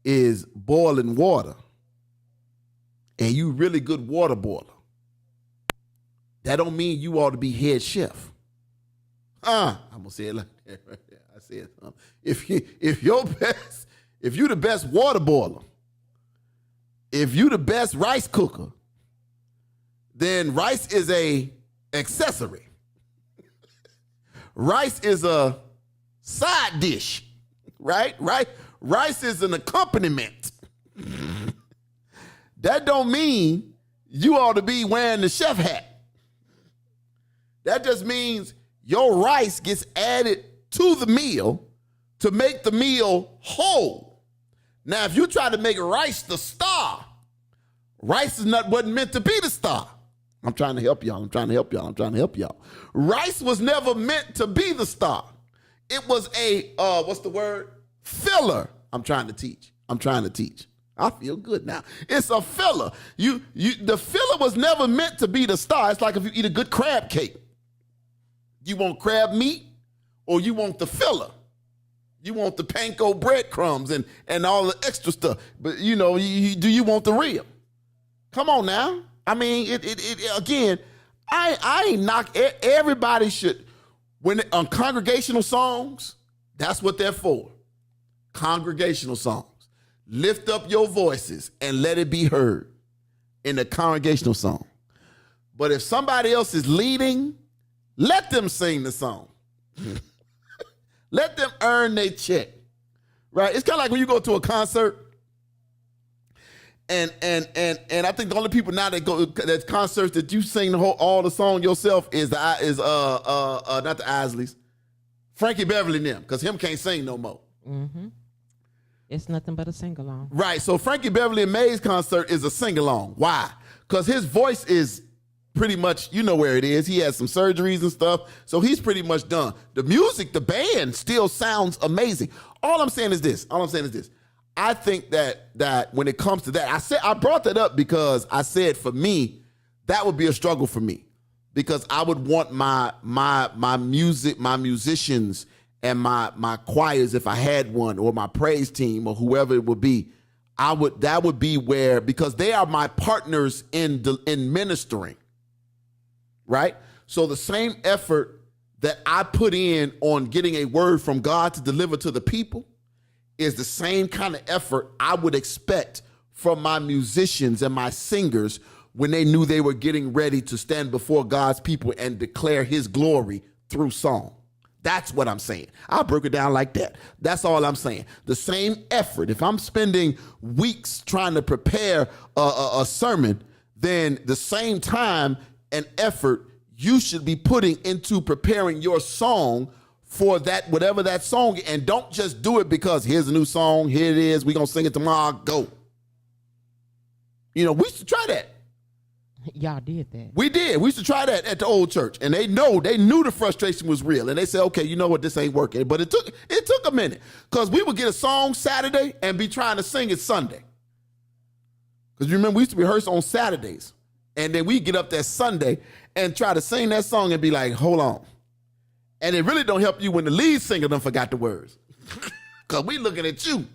is boiling water and you really good water boiler, that don't mean you ought to be head chef. I'm gonna say it like that right there. I said if you the best water boiler, if you the best rice cooker, then rice is a accessory. Rice is a side dish, right? Rice is an accompaniment. That don't mean you ought to be wearing the chef hat. That just means your rice gets added to the meal to make the meal whole. Now, if you try to make rice the star, rice wasn't meant to be the star. I'm trying to help y'all. Rice was never meant to be the star. It was a what's the word? Filler. I'm trying to teach. I feel good now. It's a filler. The filler was never meant to be the star. It's like if you eat a good crab cake. You want crab meat or you want the filler? You want the panko breadcrumbs and all the extra stuff. But, do you want the real? Come on now. I mean, again, I ain't knock. Everybody should, when on congregational songs, that's what they're for. Congregational songs. Lift up your voices and let it be heard in the congregational song. But if somebody else is leading, let them sing the song. Let them earn their check. Right? It's kind of like when you go to a concert, and I think the only people now that go that's concerts that you sing all the song yourself is not the Isleys, Frankie Beverly and them, because him can't sing no more. Mm-hmm. It's nothing but a sing-along. Right. So Frankie Beverly and May's concert is a sing-along. Why? Because his voice is pretty much, you know where it is. He has some surgeries and stuff. So he's pretty much done. The music, the band still sounds amazing. All I'm saying is this. I think that when it comes to that, I brought that up because I said for me, that would be a struggle for me. Because I would want my musicians and my choirs, if I had one, or my praise team, or whoever it would be, that would be where, because they are my partners in ministering, right? So the same effort that I put in on getting a word from God to deliver to the people is the same kind of effort I would expect from my musicians and my singers when they knew they were getting ready to stand before God's people and declare his glory through song. That's what I'm saying. I broke it down like that. That's all I'm saying. The same effort. If I'm spending weeks trying to prepare a sermon, then the same time and effort you should be putting into preparing your song for that, whatever that song. And don't just do it because here's a new song. Here it is. We're going to sing it tomorrow. Go. We used to try that. Y'all did that. We did. We used to try that at the old church, and they knew the frustration was real, and they said, "Okay, you know what? This ain't working." But it took a minute because we would get a song Saturday and be trying to sing it Sunday. Because you remember we used to rehearse on Saturdays, and then we get up that Sunday and try to sing that song and be like, "Hold on," and it really don't help you when the lead singer done forgot the words, because we looking at you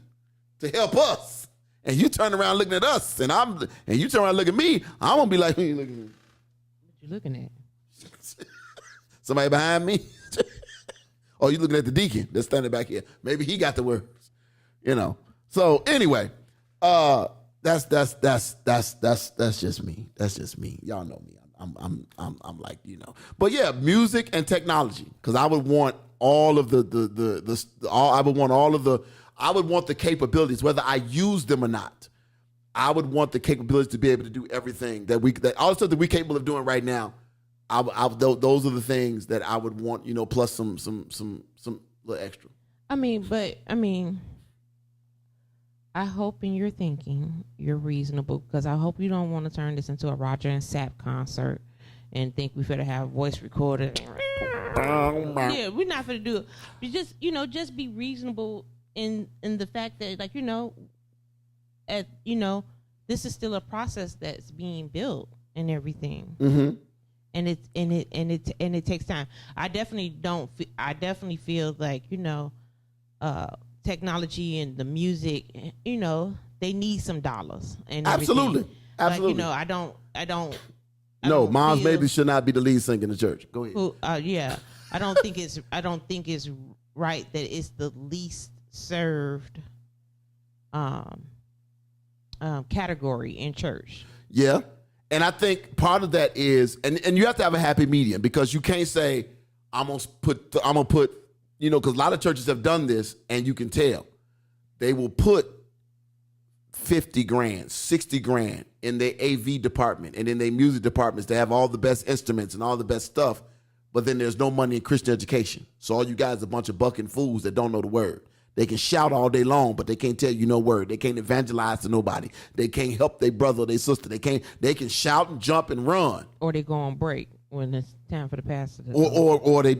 to help us. And you turn around looking at us, and you turn around looking at me, I'm gonna be like, who you looking at? What you looking at? Somebody behind me? Or you looking at the deacon that's standing back here? Maybe he got the words, So anyway, that's just me. That's just me. Y'all know me. I'm like, But yeah, music and technology, because I would want all of I would want the capabilities, whether I use them or not. I would want the capabilities to be able to do everything that all the stuff that we're capable of doing right now. Those are the things that I would want, plus some little extra. I hope in your thinking you're reasonable, because I hope you don't want to turn this into a Roger and Sapp concert and think we finna have voice recorded. Yeah, we're not finna do it. You just be reasonable in the fact that, this is still a process that's being built and everything. Mm-hmm. And it takes time. I definitely feel like, technology and the music, they need some dollars and absolutely. Everything. Absolutely. I don't. No, Moms Maybe should not be the lead singer in the church. Go ahead. Yeah, I don't think it's right that it's the least served category in church. Yeah. And I think part of that is, and you have to have a happy medium, because you can't say, I'm gonna put, because a lot of churches have done this, and you can tell. They will put 50 grand, 60 grand in their AV department and in their music departments to have all the best instruments and all the best stuff, but then there's no money in Christian education. So all you guys are a bunch of bucking fools that don't know the word. They can shout all day long, but they can't tell you no word. They can't evangelize to nobody. They can't help their brother or their sister. They can shout and jump and run. Or they go on break when it's time for the pastor to or they,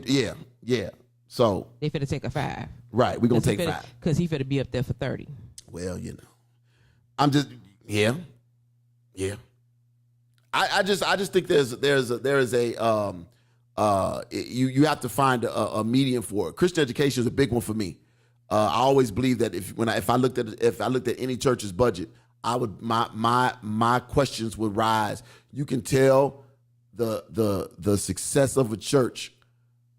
yeah. So they finna take a 5. Right, we're gonna take 5 because he finna be up there for 30. Well, I'm just yeah. I just think there is a you have to find a medium for it. Christian education is a big one for me. I always believe that if I looked at any church's budget, I would my questions would rise. You can tell the success of a church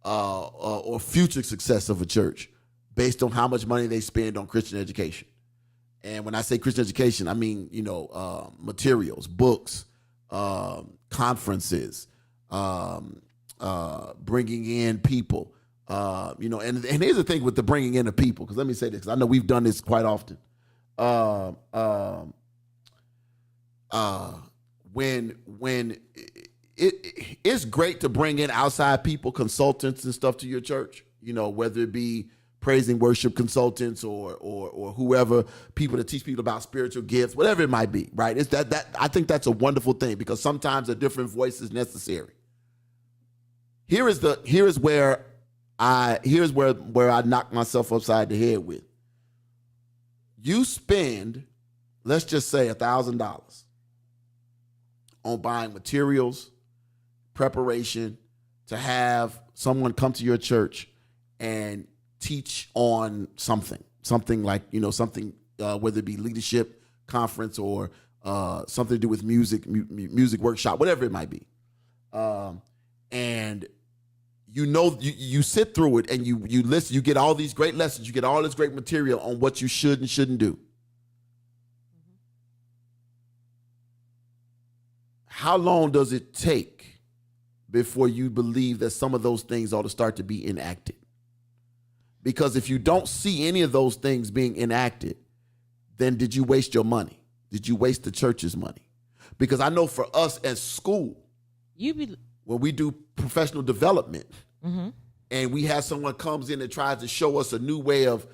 or future success of a church based on how much money they spend on Christian education. And when I say Christian education, I mean materials, books, conferences, bringing in people. And here's the thing with the bringing in of people, because let me say this, because I know we've done this quite often. When it's great to bring in outside people, consultants and stuff to your church, whether it be praise and worship consultants or whoever, people that teach people about spiritual gifts, whatever it might be, right? It's that I think that's a wonderful thing, because sometimes a different voice is necessary. Here's where I knock myself upside the head with. You spend, let's just say $1,000 on buying materials, preparation, to have someone come to your church and teach on something like, something, whether it be leadership conference or something to do with music workshop, whatever it might be. And you sit through it and you listen, you get all these great lessons, you get all this great material on what you should and shouldn't do. How long does it take before you believe that some of those things ought to start to be enacted? Because if you don't see any of those things being enacted, then did you waste your money? Did you waste the church's money? Because I know for us at school, when we do professional development, and we have someone comes in and tries to show us a new way of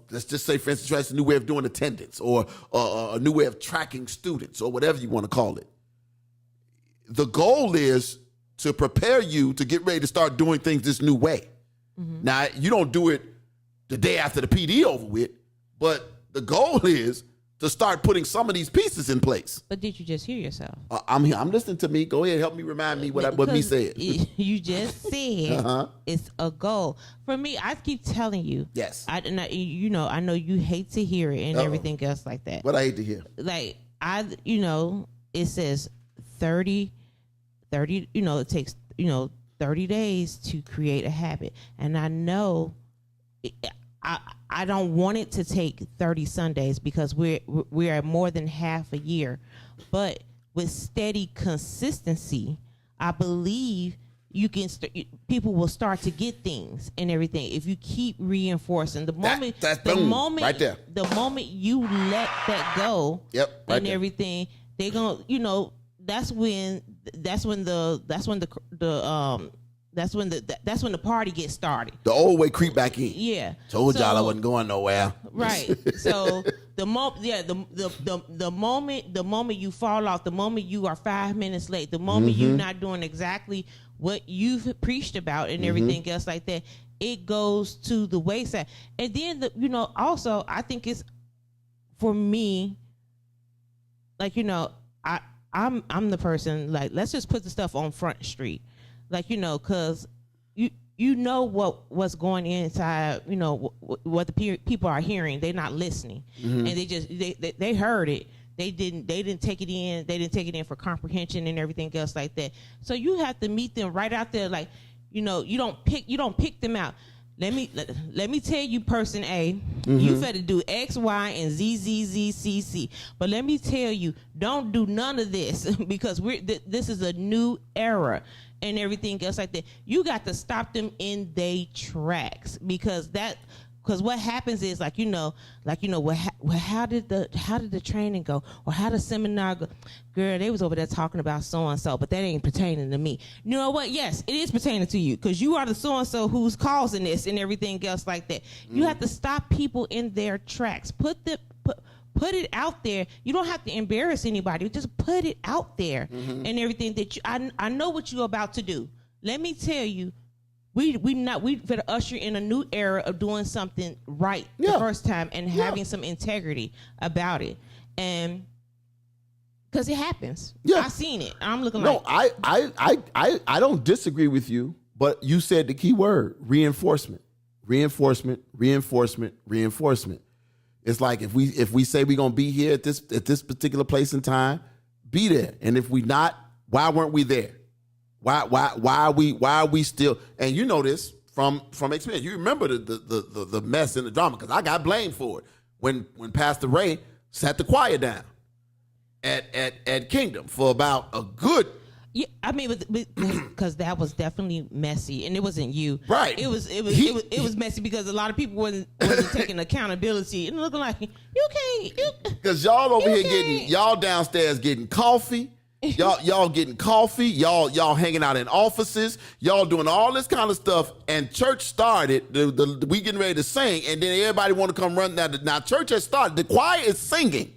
let's just say, for instance, tries a new way of doing attendance or a new way of tracking students or whatever you want to call it. The goal is to prepare you to get ready to start doing things this new way. Now, you don't do it the day after the PD over with, but the goal is to start putting some of these pieces in place. But did you just hear yourself? I'm listening to me. Go ahead, help me remind me what me said. You just said it's a goal. For me, I keep telling you. Yes. I know you hate to hear it and everything else like that. What I hate to hear. Like it says 30, it takes 30 days to create a habit. And I know I don't want it to take 30 Sundays, because we're at more than half a year. But with steady consistency, I believe people will start to get things and everything if you keep reinforcing. The moment right there. The moment you let that go, and everything, they gonna that's when the party gets started. The old way creep back in. Yeah. Told y'all I wasn't going nowhere. Right. So the moment you fall off, the moment you are 5 minutes late, the moment you're not doing exactly what you've preached about and everything else like that, it goes to the wayside. And then also I think it's, for me, like, I'm the person, like, let's just put the stuff on Front Street. Like, because what's going inside, what the people are hearing. They're not listening. And they heard it. They didn't take it in. They didn't take it in for comprehension and everything else like that. So you have to meet them right out there. Like, you don't pick them out. Let me tell you, person A, you better do X, Y, and Z. But let me tell you, don't do none of this, because this is a new era and everything else like that. You got to stop them in their tracks, because what happens is, how did the training go, or how the seminar go? Girl, they was over there talking about so and so, but that ain't pertaining to me. You know what? Yes, it is pertaining to you, because you are the so and so who's causing this and everything else like that. You have to stop people in their tracks. Put it out there. You don't have to embarrass anybody. Just put it out there and everything that I know what you're about to do. Let me tell you, we better usher in a new era of doing something right the first time and having some integrity about it, and because it happens. I've seen it. I'm looking like I don't disagree with you, but you said the key word: reinforcement. It's like if we say we're gonna be here at this particular place and time, be there. And if we not, why weren't we there? Why are we still? And you know this from experience. You remember the mess and the drama, because I got blamed for it when Pastor Ray sat the choir down at Kingdom for about a good. Yeah, I mean, because that was definitely messy, and it wasn't you, right? It was messy because a lot of people wasn't taking accountability and looking like you can't. Because y'all over here y'all downstairs getting coffee, y'all getting coffee, y'all hanging out in offices, y'all doing all this kind of stuff, and church started. We getting ready to sing, and then everybody want to come run. Now church has started. The choir is singing,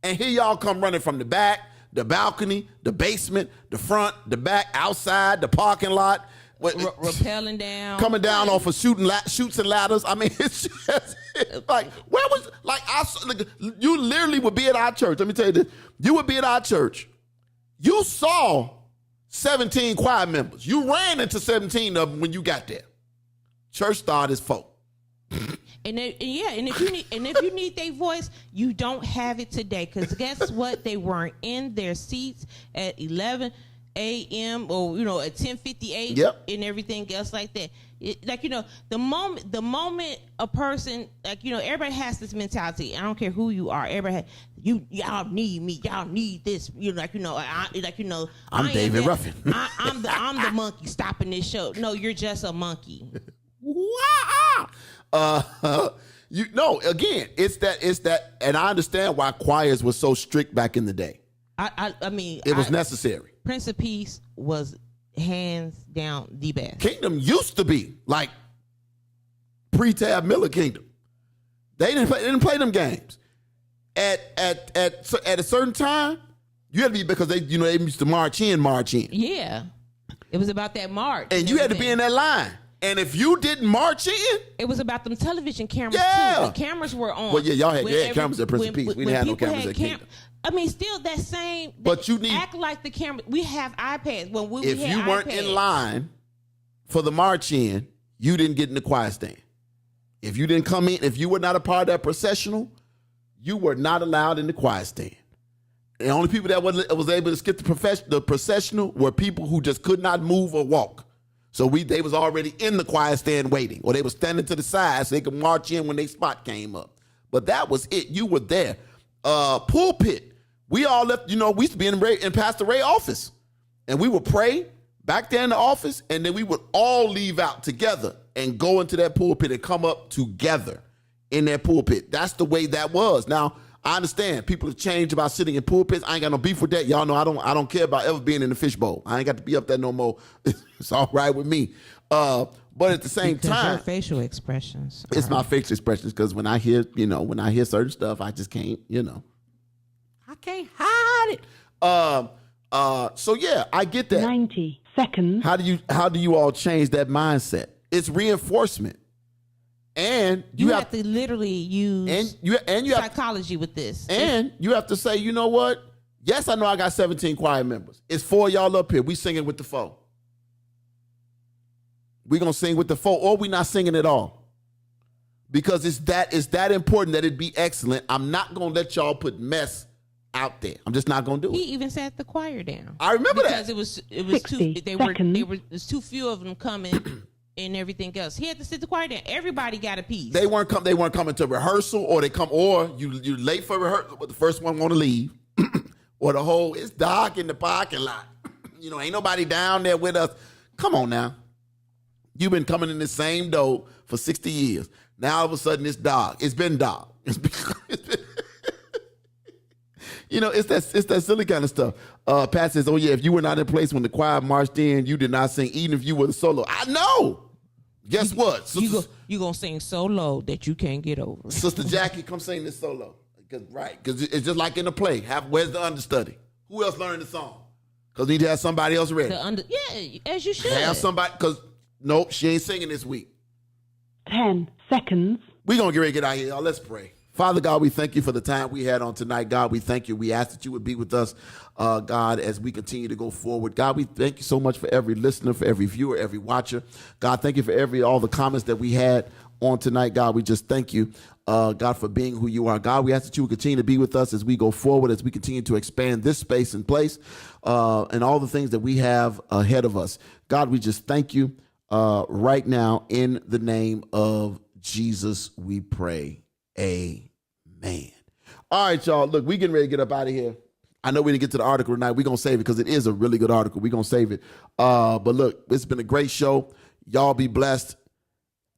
and here y'all come running from the back, the balcony, the basement, the front, the back, outside, the parking lot. Rappelling down. Coming down off of shoots and ladders. I mean, it's just like, where was, you literally would be at our church. Let me tell you this. You would be at our church. You saw 17 choir members. You ran into 17 of them when you got there. Church started as folk. And if you need their voice, you don't have it today. Because guess what? They weren't in their seats at 11 a.m. or at 10:58 and everything else like that. The moment a person everybody has this mentality. I don't care who you are. Everybody y'all need me. Y'all need this. I'm David Ruffin. I'm the monkey stopping this show. No, you're just a monkey. Again, it's that, and I understand why choirs were so strict back in the day. I mean, it was necessary. Prince of Peace was hands down the best. Kingdom used to be like pre-Tab Miller Kingdom. They didn't play them games. At a certain time, you had to be, because they used to march in. Yeah, it was about that march, and you had to be in that line. And if you didn't march in, it was about them television cameras too. The cameras were on. Well, yeah, y'all had cameras at Prince of Peace. We didn't have no cameras at Kingdom. I mean, still that same. But you need act like the camera. We have iPads. If you weren't in line for the march in, you didn't get in the choir stand. If you didn't come in, if you were not a part of that processional, you were not allowed in the choir stand. The only people that was able to skip the processional were people who just could not move or walk. So they was already in the choir stand waiting, or they were standing to the side so they could march in when their spot came up. But that was it. You were there. Pulpit. We all left, we used to be in Pastor Ray's office, and we would pray back there in the office, and then we would all leave out together and go into that pulpit and come up together in that pulpit. That's the way that was. Now, I understand people have changed about sitting in pulpits. I ain't got no beef with that. Y'all know I don't care about ever being in the fishbowl. I ain't got to be up there no more. It's all right with me. But at the same time, your facial expressions. It's my facial expressions, because when I hear certain stuff, I just can't, I can't hide it. So yeah, I get that. 90 seconds. How do you all change that mindset? It's reinforcement. And you have to literally use psychology with this. And you have to say, you know what? Yes, I know I got 17 choir members. It's 4 of y'all up here. We singing with the 4. We gonna sing with the 4, or we not singing at all. Because it's that important that it be excellent. I'm not gonna let y'all put mess out there. I'm just not gonna do it. He even sat the choir down. I remember because that. Because it was too there's too few of them coming. And everything else, he had to sit the choir down. Everybody got a piece. They weren't coming to rehearsal, or you late for rehearsal, but the first one want to leave, or it's dark in the parking lot. Ain't nobody down there with us. Come on now, you've been coming in the same door for 60 years. Now all of a sudden it's dark. It's been dark. It's that silly kind of stuff. Pat says, "Oh yeah, if you were not in place when the choir marched in, you did not sing, even if you were the solo." I know. Guess what? You gonna sing so low that you can't get over. Sister Jackie, come sing this solo. Because it's just like in the play. Where's the understudy? Who else learned the song? Because we need to have somebody else ready. As you should. Have somebody, because Nope, she ain't singing this week. 10 seconds. We're going to get ready to get out of here. Y'all. Let's pray. Father God, we thank you for the time we had on tonight. God, we thank you. We ask that you would be with us, God, as we continue to go forward. God, we thank you so much for every listener, for every viewer, every watcher. God, thank you for all the comments that we had on tonight. God, we just thank you, God, for being who you are. God, we ask that you would continue to be with us as we go forward, as we continue to expand this space and place, and all the things that we have ahead of us. God, we just thank you right now in the name of Jesus, we pray. Amen. All right, y'all. Look, we getting ready to get up out of here. I know we didn't get to the article tonight. We're going to save it because it is a really good article. We're going to save it. But look, it's been a great show. Y'all be blessed.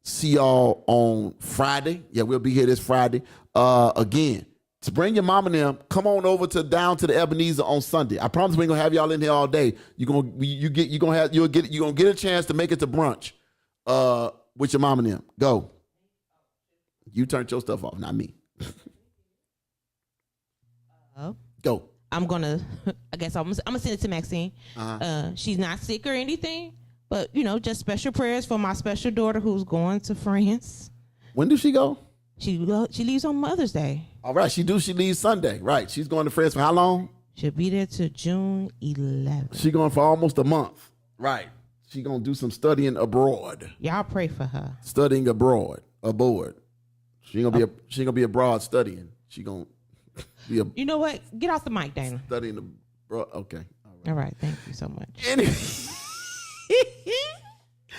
See y'all on Friday. Yeah, we'll be here this Friday. Again, to bring your mom and them, come on over down to the Ebenezer on Sunday. I promise we ain't gonna have y'all in here all day. You're gonna get a chance to make it to brunch with your mom and them. Go. You turned your stuff off, not me. Go. I'm gonna send it to Maxine. She's not sick or anything, but just special prayers for my special daughter who's going to France. When does she go? She leaves on Mother's Day. All right, she leaves Sunday. Right, she's going to France for how long? She'll be there till June 11th. She's going for almost a month. Right, she's gonna do some studying abroad. Y'all pray for her. Studying aboard. She ain't gonna be abroad studying. She gonna be You know what? Get off the mic, Dana. Studying abroad. Okay. All right. Thank you so much.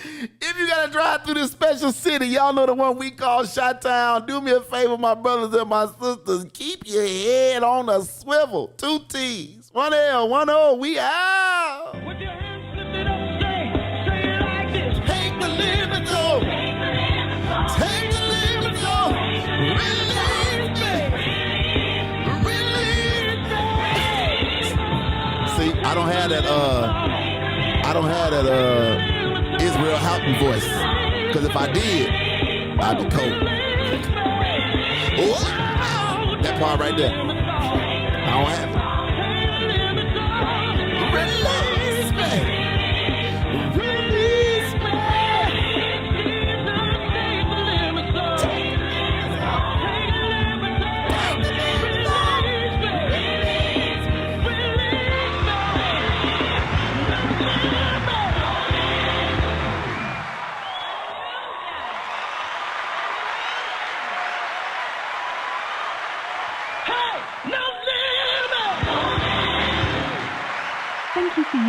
If you gotta drive through this special city, y'all know the one we call Chi-Town. Do me a favor, my brothers and my sisters. Keep your head on a swivel. 2 T's, 1 L, 1 O. We out. With your hands lifted up, say it like this. Take the limits off. Take the limits off. Release me. Release me. See, I don't have that Israel Houghton voice. Because if I did, I'd be cold. Wow! That part right there. I don't have it. Release me. Release me. Hey, no limit! Thank you for